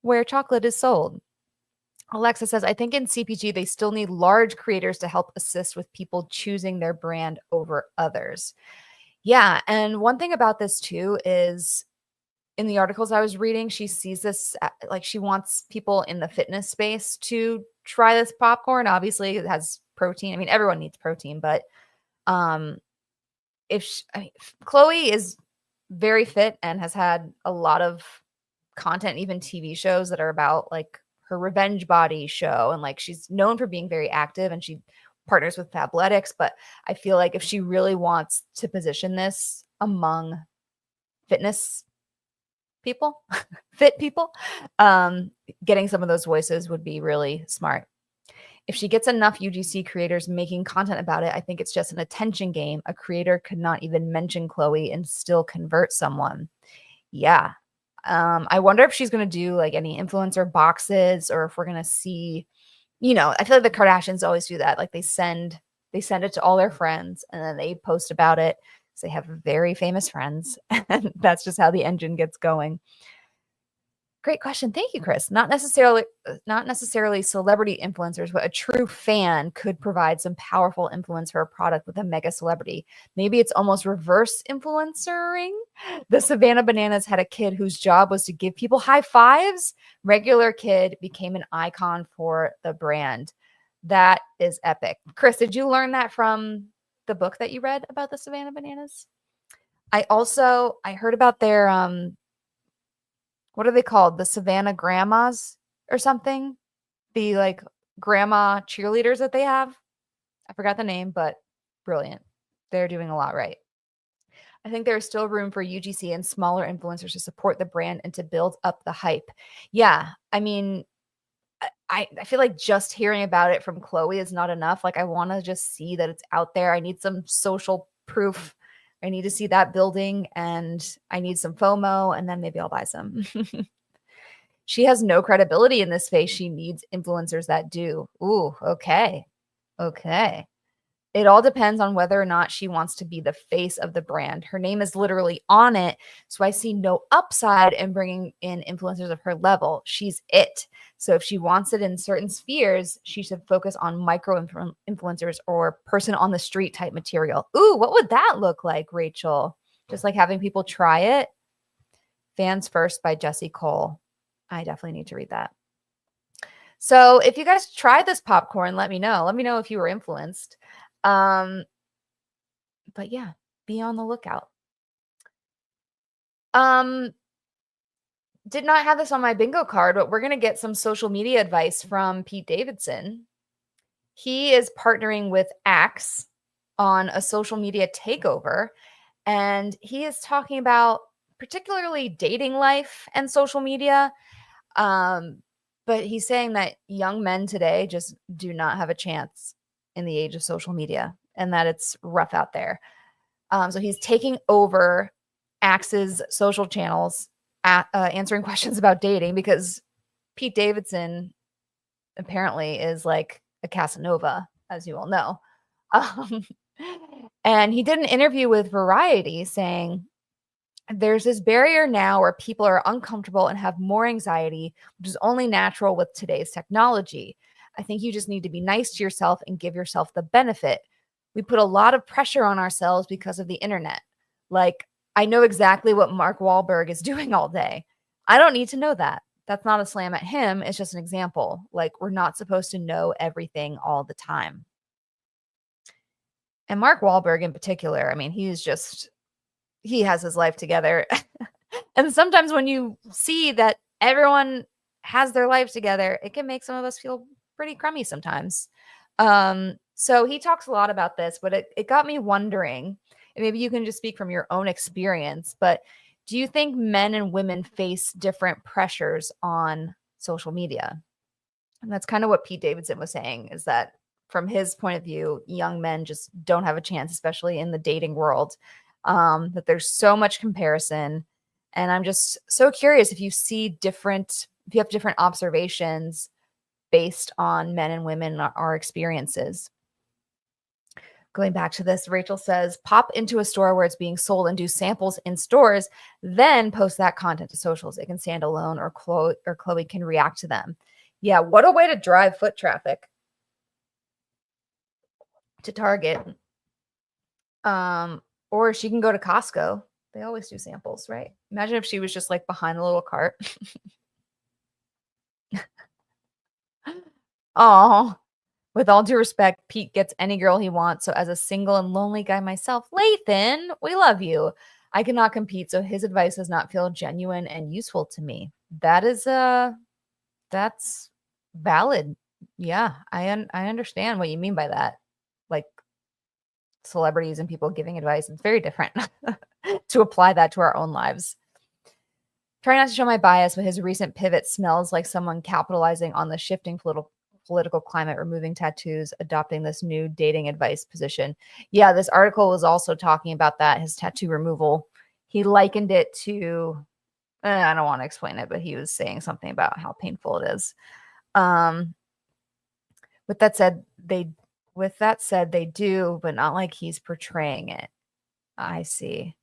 where chocolate is sold. Alexa says, I think in CPG, they still need large creators to help assist with people choosing their brand over others. Yeah. And one thing about this too is in the articles I was reading, she sees this like she wants people in the fitness space to try this popcorn. Obviously, it has protein. I mean, everyone needs protein, but Khloe is very fit and has had a lot of content, even TV shows that are about like her revenge body show, and like she's known for being very active and she partners with Fabletics. But I feel like if she really wants to position this among fitness people, fit people, getting some of those voices would be really smart. If she gets enough UGC creators making content about it, I think it's just an attention game. A creator could not even mention Khloe and still convert someone. Yeah. I wonder if she's going to do like any influencer boxes, or if we're going to see, I feel like the Kardashians always do that. Like they send it to all their friends and then they post about it. So they have very famous friends, and that's just how the engine gets going. Great question. Thank you, Chris. Not necessarily celebrity influencers, but a true fan could provide some powerful influence for a product with a mega celebrity. Maybe it's almost reverse influencering. The Savannah Bananas had a kid whose job was to give people high fives. Regular kid became an icon for the brand. That is epic. Chris, did you learn that from the book that you read about the Savannah Bananas? I heard about their what are they called? The Savannah Grandmas or something? The like grandma cheerleaders that they have. I forgot the name, but brilliant. They're doing a lot right. I think there's still room for UGC and smaller influencers to support the brand and to build up the hype. Yeah, I mean, I feel like just hearing about it from Khloe is not enough. Like I want to just see that it's out there. I need some social proof. I need to see that building, and I need some FOMO, and then maybe I'll buy some. She has no credibility in this space. She needs influencers that do. Ooh, okay. Okay. It all depends on whether or not she wants to be the face of the brand. Her name is literally on it, so I see no upside in bringing in influencers of her level. She's it. So if she wants it in certain spheres, she should focus on micro influencers or person on the street type material. Ooh, what would that look like, Rachel? Just like having people try it? Fans First by Jessie Cole. I definitely need to read that. So if you guys tried this popcorn, let me know. Let me know if you were influenced. But yeah, be on the lookout. Did not have this on my bingo card, but we're going to get some social media advice from Pete Davidson. He is partnering with Axe on a social media takeover, and he is talking about particularly dating life and social media. But he's saying that young men today just do not have a chance in the age of social media, and that it's rough out there. So he's taking over Axe's social channels, answering questions about dating, because Pete Davidson apparently is like a Casanova, as you all know. And he did an interview with Variety saying, there's this barrier now where people are uncomfortable and have more anxiety, which is only natural with today's technology. I think you just need to be nice to yourself and give yourself the benefit. We put a lot of pressure on ourselves because of the internet. Like, I know exactly what Mark Wahlberg is doing all day. I don't need to know that. That's not a slam at him. It's just an example. Like, we're not supposed to know everything all the time. And Mark Wahlberg in particular, I mean, he has his life together. And sometimes when you see that everyone has their life together, it can make some of us feel pretty crummy sometimes. So he talks a lot about this, but it got me wondering, and maybe you can just speak from your own experience, but do you think men and women face different pressures on social media? And that's kind of what Pete Davidson was saying, is that from his point of view, young men just don't have a chance, especially in the dating world, that there's so much comparison. And I'm just so curious if you have different observations based on men and women, our experiences. Going back to this, Rachel says, pop into a store where it's being sold and do samples in stores, then post that content to socials. It can stand alone, or Chloe can react to them. Yeah, what a way to drive foot traffic to Target. Or she can go to Costco. They always do samples, right? Imagine if she was just like behind the little cart. Oh, with all due respect, Pete gets any girl he wants. So as a single and lonely guy myself, Lathan, we love you. I cannot compete. So his advice does not feel genuine and useful to me. That's valid. Yeah, I understand what you mean by that. Like, celebrities and people giving advice, it's very different to apply that to our own lives. Try not to show my bias, but his recent pivot smells like someone capitalizing on the shifting political climate, removing tattoos, adopting this new dating advice position. Yeah, this article was also talking about that, his tattoo removal. He likened it to, I don't want to explain it, but he was saying something about how painful it is. With that said, they do, but not like he's portraying it. I see.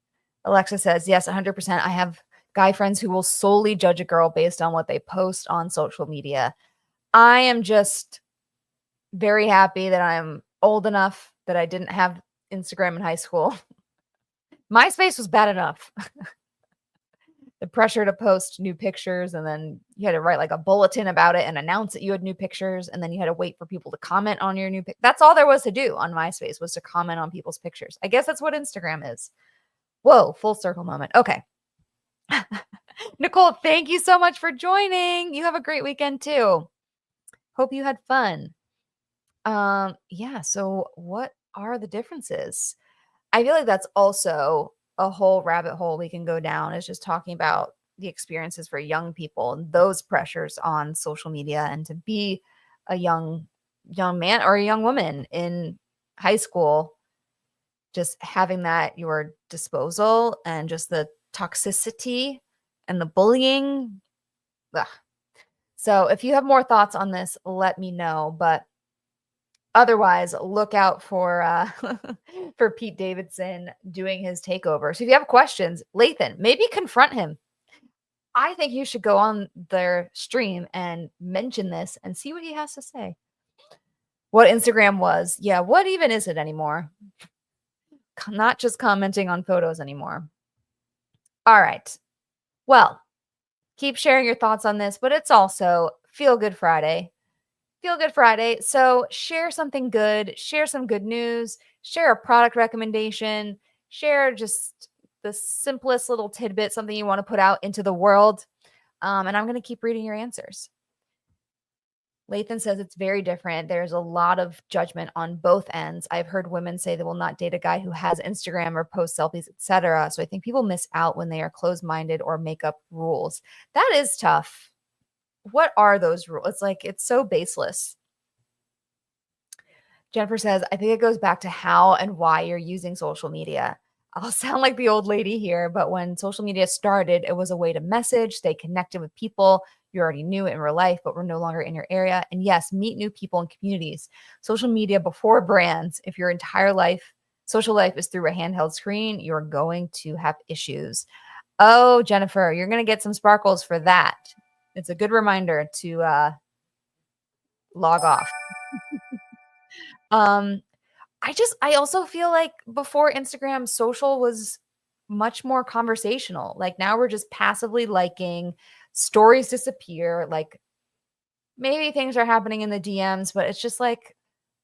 Alexa says, yes, 100%. I have guy friends who will solely judge a girl based on what they post on social media. I am just very happy that I'm old enough that I didn't have Instagram in high school. MySpace was bad enough. The pressure to post new pictures, and then you had to write like a bulletin about it and announce that you had new pictures, and then you had to wait for people to comment on your new pic. That's all there was to do on MySpace, was to comment on people's pictures. I guess that's what Instagram is. Whoa, full circle moment. Okay. Nicole, thank you so much for joining. You have a great weekend too. Hope you had fun. Yeah, so what are the differences? I feel like that's also a whole rabbit hole we can go down, is just talking about the experiences for young people and those pressures on social media, and to be a young man or a young woman in high school, just having that at your disposal, and just the toxicity and the bullying. Ugh. So if you have more thoughts on this, let me know. But otherwise, look out for for Pete Davidson doing his takeover. So if you have questions, Lathan, maybe confront him. I think you should go on their stream and mention this and see what he has to say. What Instagram was. Yeah, what even is it anymore? Not just commenting on photos anymore. All right. Well, keep sharing your thoughts on this, but it's also Feel Good Friday. Feel Good Friday. So share something good, share some good news, share a product recommendation, share just the simplest little tidbit, something you want to put out into the world. And I'm going to keep reading your answers. Lathan says it's very different. There's a lot of judgment on both ends. I've heard women say they will not date a guy who has Instagram or post selfies, etc. So I think people miss out when they are closed-minded or make up rules. That is tough. What are those rules? It's like, it's so baseless. Jennifer says, I think it goes back to how and why you're using social media. I'll sound like the old lady here, but when social media started, it was a way to message, stay connected with people you already knew in real life, but were no longer in your area. And yes, meet new people and communities. Social media before brands. If your entire social life is through a handheld screen, you're going to have issues. Oh, Jennifer, you're going to get some sparkles for that. It's a good reminder to log off. I also feel like before Instagram, social was much more conversational. Like now we're just passively liking. stories disappear. Like maybe things are happening in the DMs, but it's just like,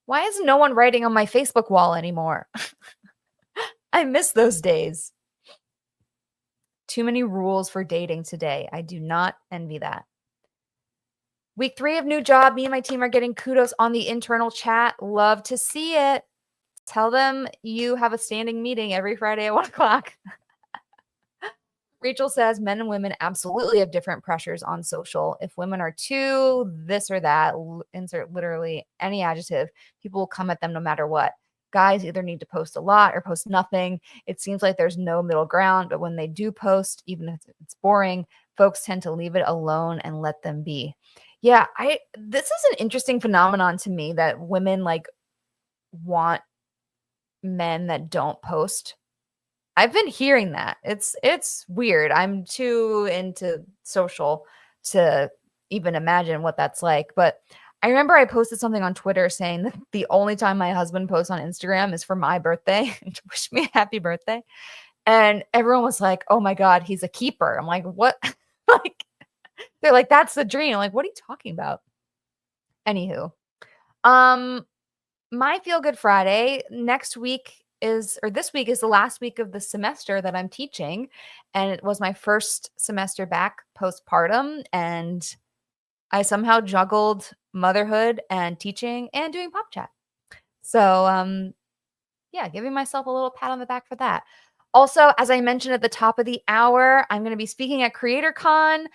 why is no one writing on my Facebook wall anymore? I miss those days. Too many rules for dating today. I do not envy that. Week 3 of new job. Me and my team are getting kudos on the internal chat. Love to see it. Tell them you have a standing meeting every Friday at 1 o'clock. Rachel says men and women absolutely have different pressures on social. If women are too this or that, insert literally any adjective, people will come at them no matter what. Guys either need to post a lot or post nothing. It seems like there's no middle ground, but when they do post, even if it's boring, folks tend to leave it alone and let them be. Yeah, this is an interesting phenomenon to me that women like want men that don't post. I've been hearing that. It's weird. I'm too into social to even imagine what that's like. But I remember I posted something on Twitter saying that the only time my husband posts on Instagram is for my birthday to wish me a happy birthday. And everyone was like, oh my God, he's a keeper. I'm like, what? Like, they're like, that's the dream. I'm like, what are you talking about? Anywho, my Feel Good Friday this week is the last week of the semester that I'm teaching. And it was my first semester back postpartum. And I somehow juggled motherhood and teaching and doing pop chat. So, yeah, giving myself a little pat on the back for that. Also, as I mentioned at the top of the hour, I'm going to be speaking at CreatorCon,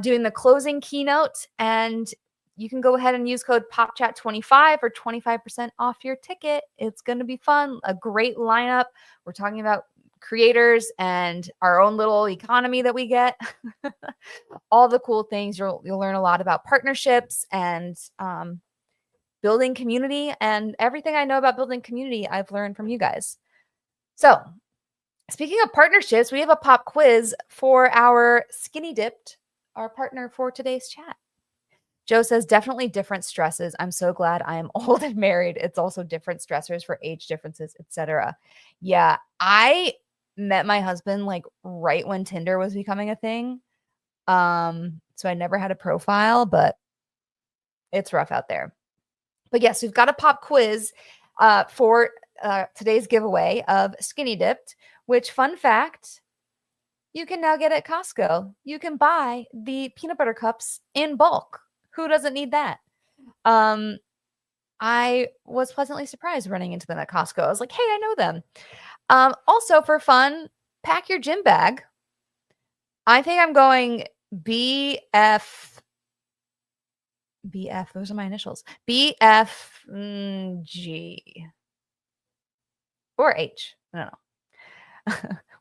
doing the closing keynote. And you can go ahead and use code POPCHAT25 for 25% off your ticket. It's going to be fun. A great lineup. We're talking about creators and our own little economy that we get. All the cool things. You'll learn a lot about partnerships and building community, and everything I know about building community, I've learned from you guys. So speaking of partnerships, we have a pop quiz for our SkinnyDipped, our partner for today's chat. Joe says, definitely different stresses. I'm so glad I am old and married. It's also different stressors for age differences, etc. Yeah, I met my husband like right when Tinder was becoming a thing. So I never had a profile, but it's rough out there. But yes, we've got a pop quiz for today's giveaway of SkinnyDipped, which, fun fact, you can now get at Costco. You can buy the peanut butter cups in bulk. Who doesn't need that? I was pleasantly surprised running into them at Costco. I was like, hey, I know them. Also, for fun, pack your gym bag. I think I'm going BF. Those are my initials. BFG. Or H. I don't know.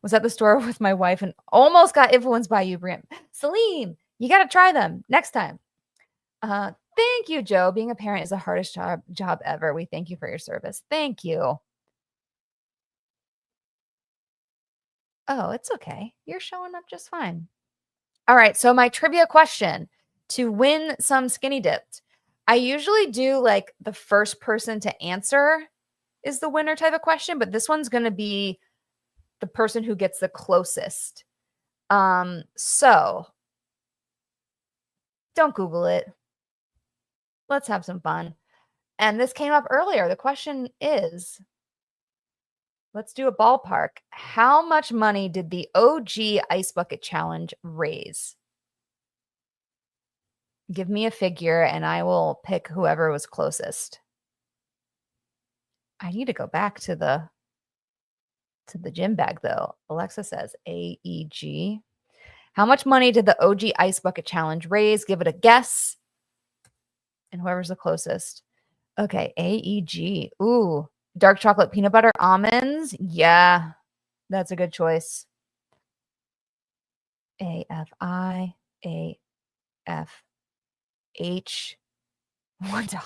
Was at the store with my wife and almost got influenced by you, Brim. Salim, you got to try them next time. Thank you, Joe. Being a parent is the hardest job ever. We thank you for your service. Thank you. Oh, it's okay. You're showing up just fine. All right. So my trivia question to win some SkinnyDipped. I usually do like the first person to answer is the winner type of question, but this one's going to be the person who gets the closest. So don't Google it. Let's have some fun. And this came up earlier. The question is, let's do a ballpark. How much money did the OG Ice Bucket Challenge raise? Give me a figure and I will pick whoever was closest. I need to go back to the gym bag though. Alexa says AEG. How much money did the OG Ice Bucket Challenge raise? Give it a guess. And whoever's the closest. Okay, AEG. Ooh, dark chocolate peanut butter almonds. Yeah, that's a good choice. AFI, AFH. $1.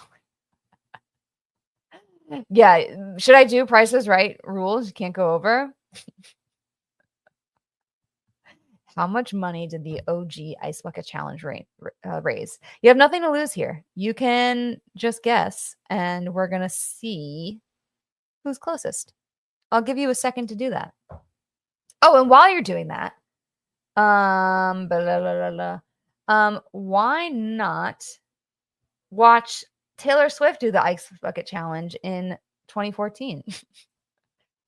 Yeah, should I do Price is Right rules? You can't go over. How much money did the OG Ice Bucket Challenge raise? You have nothing to lose here. You can just guess, and we're going to see who's closest. I'll give you a second to do that. Oh, and while you're doing that, Why not watch Taylor Swift do the Ice Bucket Challenge in 2014?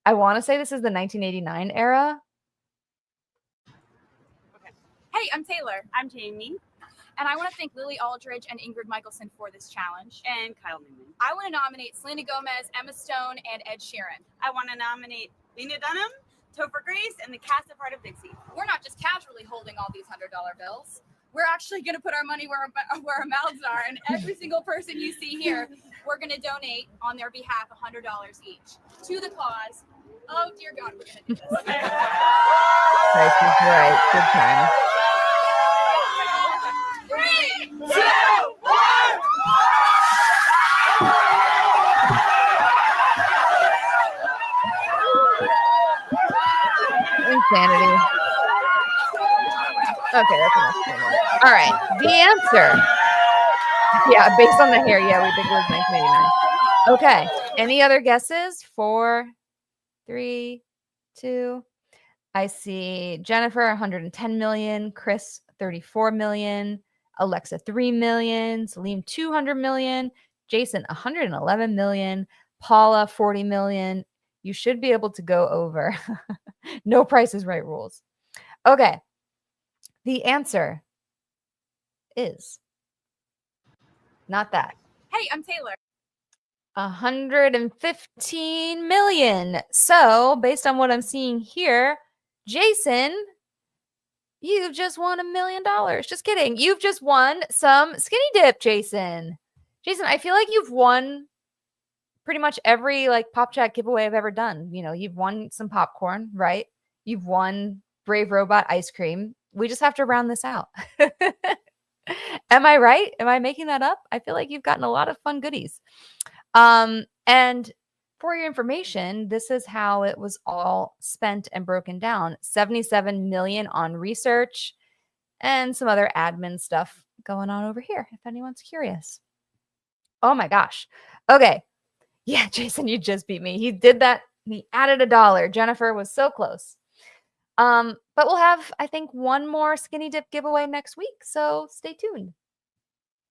I want to say this is the 1989 era. Hey, I'm Taylor. I'm Jamie. And I want to thank Lily Aldridge and Ingrid Michaelson for this challenge. And Kyle Newman. I want to nominate Selena Gomez, Emma Stone, and Ed Sheeran. I want to nominate Lena Dunham, Topher Grace, and the cast of Heart of Dixie. We're not just casually holding all these $100 bills. We're actually going to put our money where our mouths are. And every single person you see here, we're going to donate on their behalf $100 each to the cause. Oh, dear God, we're going to do this. Price is right. Good time. 3, 2, 1. Insanity. Okay, that's enough. All right, the answer. Yeah, based on the hair, yeah, we think it was 1989. Okay, any other guesses? 4, 3, 2. I see Jennifer, 110 million. Chris, 34 million. Alexa, 3 million. Salim, 200 million. Jason, 111 million. Paula, 40 million. You should be able to go over. No Price is Right rules. Okay. The answer is not that. Hey, I'm Taylor. 115 million. So, based on what I'm seeing here, Jason, you've just won $1 million. Just kidding. You've just won some Skinny Dip, Jason. Jason, I feel like you've won pretty much every Pop Chat giveaway I've ever done. You know, you've won some popcorn, right? You've won Brave Robot ice cream. We just have to round this out. Am I right? Am I making that up? I feel like you've gotten a lot of fun goodies. And for your information, this is how it was all spent and broken down. 77 million on research and some other admin stuff going on over here, if anyone's curious. Oh my gosh. Okay. Yeah, Jason, you just beat me. He did that. He added $1. Jennifer was so close. But we'll have, I think, one more Skinny Dip giveaway next week. So stay tuned.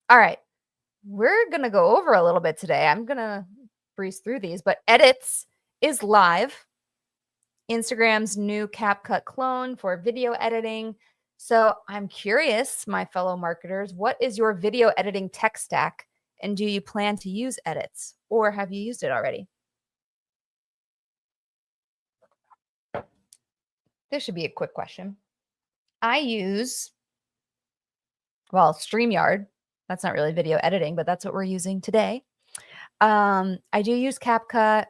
All right. We're going to go over a little bit today. I'm going to breeze through these, but Edits is live. Instagram's new CapCut clone for video editing. So I'm curious, my fellow marketers, what is your video editing tech stack? And do you plan to use Edits, or have you used it already? This should be a quick question. I use, well, StreamYard. That's not really video editing, but that's what we're using today. I do use CapCut.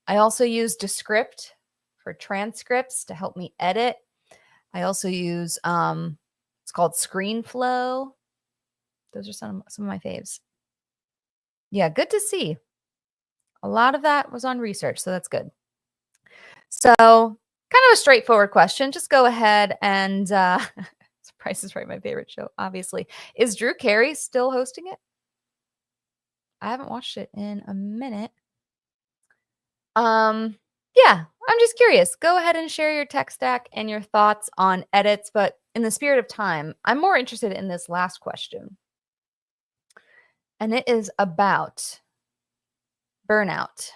I also use Descript for transcripts to help me edit. I also use, it's called ScreenFlow. Those are some of my faves. Yeah, good to see. A lot of that was on research, so that's good. So kind of a straightforward question. Just go ahead and Price is Right, my favorite show, obviously. Is Drew Carey still hosting it? I haven't watched it in a minute. Yeah, I'm just curious. Go ahead and share your tech stack and your thoughts on Edits. But in the spirit of time, I'm more interested in this last question. And it is about burnout.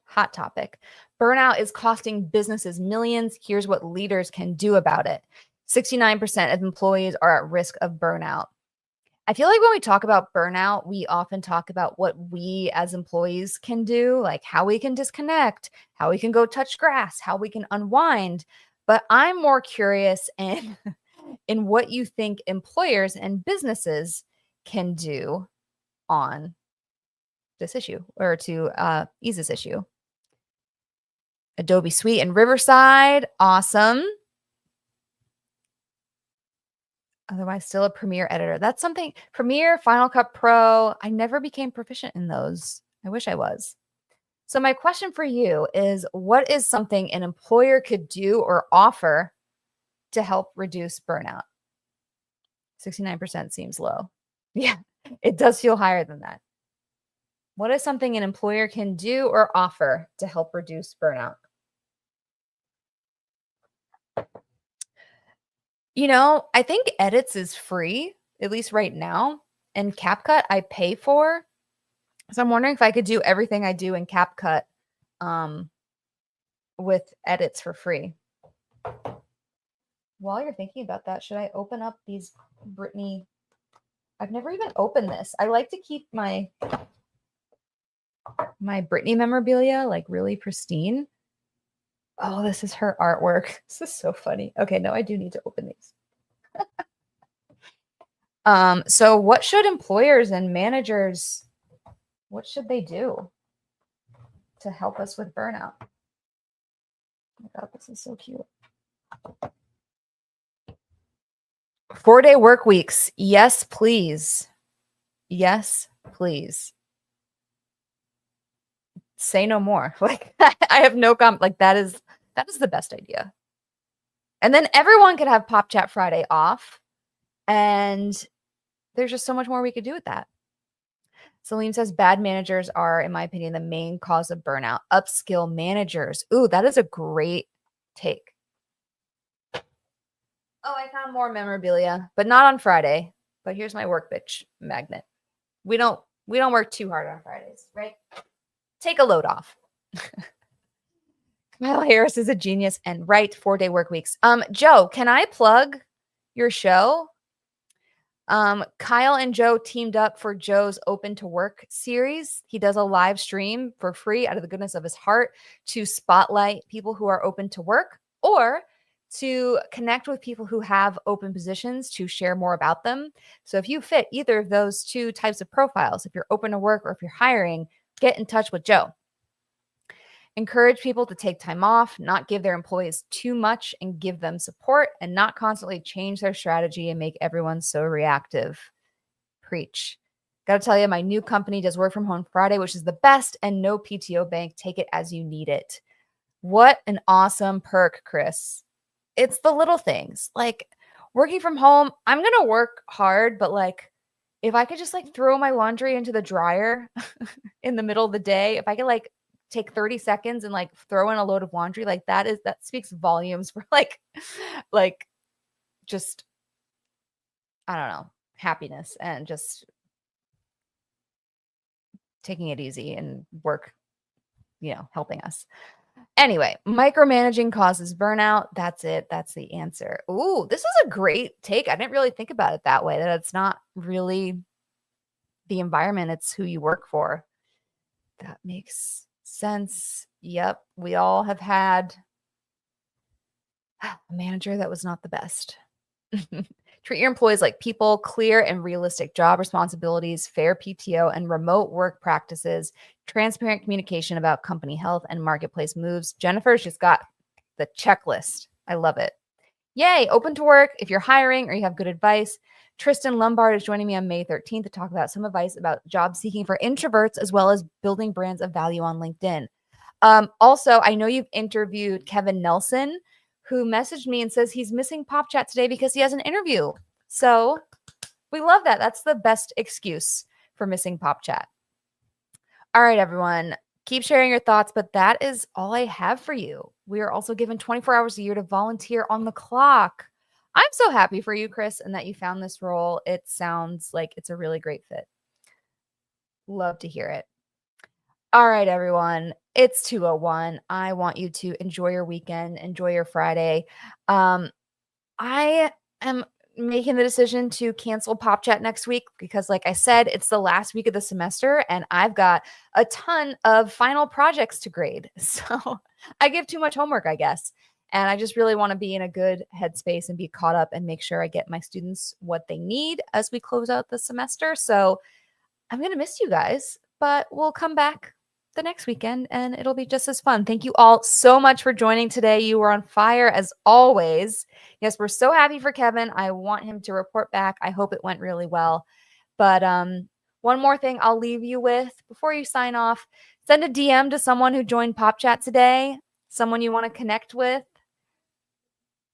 Hot topic. Burnout is costing businesses millions. Here's what leaders can do about it. 69% of employees are at risk of burnout. I feel like when we talk about burnout, we often talk about what we as employees can do, like how we can disconnect, how we can go touch grass, how we can unwind. But I'm more curious in what you think employers and businesses can do on this issue, or to ease this issue. Adobe Suite and Riverside, awesome. Otherwise, still a Premiere editor. That's something, Premiere, Final Cut Pro, I never became proficient in those. I wish I was. So my question for you is, what is something an employer could do or offer to help reduce burnout? 69% seems low. Yeah, it does feel higher than that. What is something an employer can do or offer to help reduce burnout? I think edits is free, at least right now. And CapCut I pay for. So I'm wondering if I could do everything I do in CapCut with edits for free. While you're thinking about that, should I open up these Brittany? I've never even opened this. I like to keep my Brittany memorabilia like really pristine. Oh, this is her artwork. This is so funny. Okay, no, I do need to open these. So what should employers and managers, what should they do to help us with burnout? Oh my God, this is so cute. 4-day work weeks. Yes, please. Yes, please. Say no more. Like I have no comment. Like that is the best idea. And then everyone could have Pop Chat Friday off. And there's just so much more we could do with that. Celine says bad managers are, in my opinion, the main cause of burnout. Upskill managers. Ooh, that is a great take. Oh, I found more memorabilia, but not on Friday. But here's my work bitch magnet. We don't work too hard on Fridays, right? Take a load off. Kamala Harris is a genius and right. 4-day work weeks. Joe, can I plug your show? Kyle and Joe teamed up for Joe's Open to Work series. He does a live stream for free out of the goodness of his heart to spotlight people who are open to work or to connect with people who have open positions to share more about them. So if you fit either of those two types of profiles, if you're open to work or if you're hiring, get in touch with Joe. Encourage people to take time off, not give their employees too much and give them support, and not constantly change their strategy and make everyone so reactive. Preach. Got to tell you, my new company does work from home Friday, which is the best, and no PTO bank. Take it as you need it. What an awesome perk, Chris. It's the little things. Like working from home, I'm going to work hard, but like if I could just like throw my laundry into the dryer in the middle of the day, if I could like take 30 seconds and like throw in a load of laundry, like that speaks volumes for like just, I don't know, happiness and just taking it easy and work, helping us. Anyway, micromanaging causes burnout. That's it. That's the answer. Ooh, this is a great take. I didn't really think about it that way, that it's not really the environment, it's who you work for. That makes sense. Yep. We all have had a manager that was not the best. Treat your employees like people, clear and realistic job responsibilities, fair PTO and remote work practices, transparent communication about company health and marketplace moves. Jennifer's just got the checklist. I love it. Yay. Open to work. If you're hiring or you have good advice, Tristan Lombard is joining me on May 13th to talk about some advice about job seeking for introverts, as well as building brands of value on LinkedIn. Also, I know you've interviewed Kevin Nelson, who messaged me and says he's missing Pop Chat today because he has an interview. So we love that. That's the best excuse for missing Pop Chat. All right, everyone. Keep sharing your thoughts, but that is all I have for you. We are also given 24 hours a year to volunteer on the clock. I'm so happy for you, Chris, and that you found this role. It sounds like it's a really great fit. Love to hear it. All right, everyone. It's 2:01. I want you to enjoy your weekend, enjoy your Friday. I am making the decision to cancel Pop Chat next week because, like I said, it's the last week of the semester and I've got a ton of final projects to grade. So I give too much homework, I guess. And I just really want to be in a good headspace and be caught up and make sure I get my students what they need as we close out the semester. So I'm going to miss you guys, but we'll come back the next weekend and it'll be just as fun. Thank you all so much for joining today. You were on fire as always. Yes, we're so happy for Kevin. I want him to report back. I hope it went really well. But one more thing I'll leave you with before you sign off. Send a DM to someone who joined Pop Chat today, someone you want to connect with.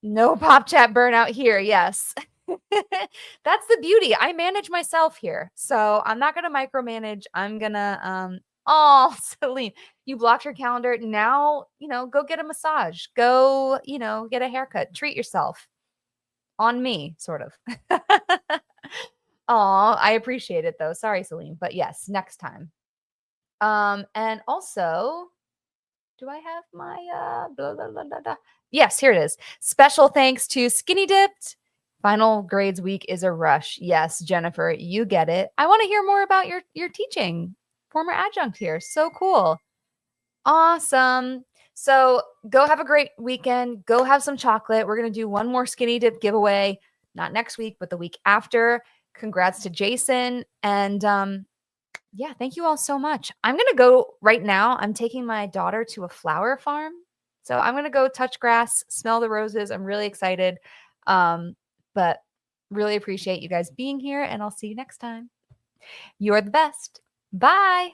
No Pop Chat burnout here. Yes. That's the beauty. I manage myself here. So I'm not going to micromanage. I'm going to, oh, Celine, you blocked your calendar. Now, go get a massage. Go, get a haircut. Treat yourself. on me, sort of. Aw, I appreciate it though. Sorry, Celine, but yes, next time. And also, do I have my blah, blah, blah, blah, blah. Yes, here it is. Special thanks to SkinnyDipped. Final grades week is a rush. Yes, Jennifer, you get it. I want to hear more about your teaching. Former adjunct here. So cool. Awesome. So go have a great weekend. Go have some chocolate. We're going to do one more Skinny Dip giveaway, not next week, but the week after. Congrats to Jason. And yeah, thank you all so much. I'm going to go right now. I'm taking my daughter to a flower farm. So I'm going to go touch grass, smell the roses. I'm really excited. But really appreciate you guys being here, and I'll see you next time. You're the best. Bye.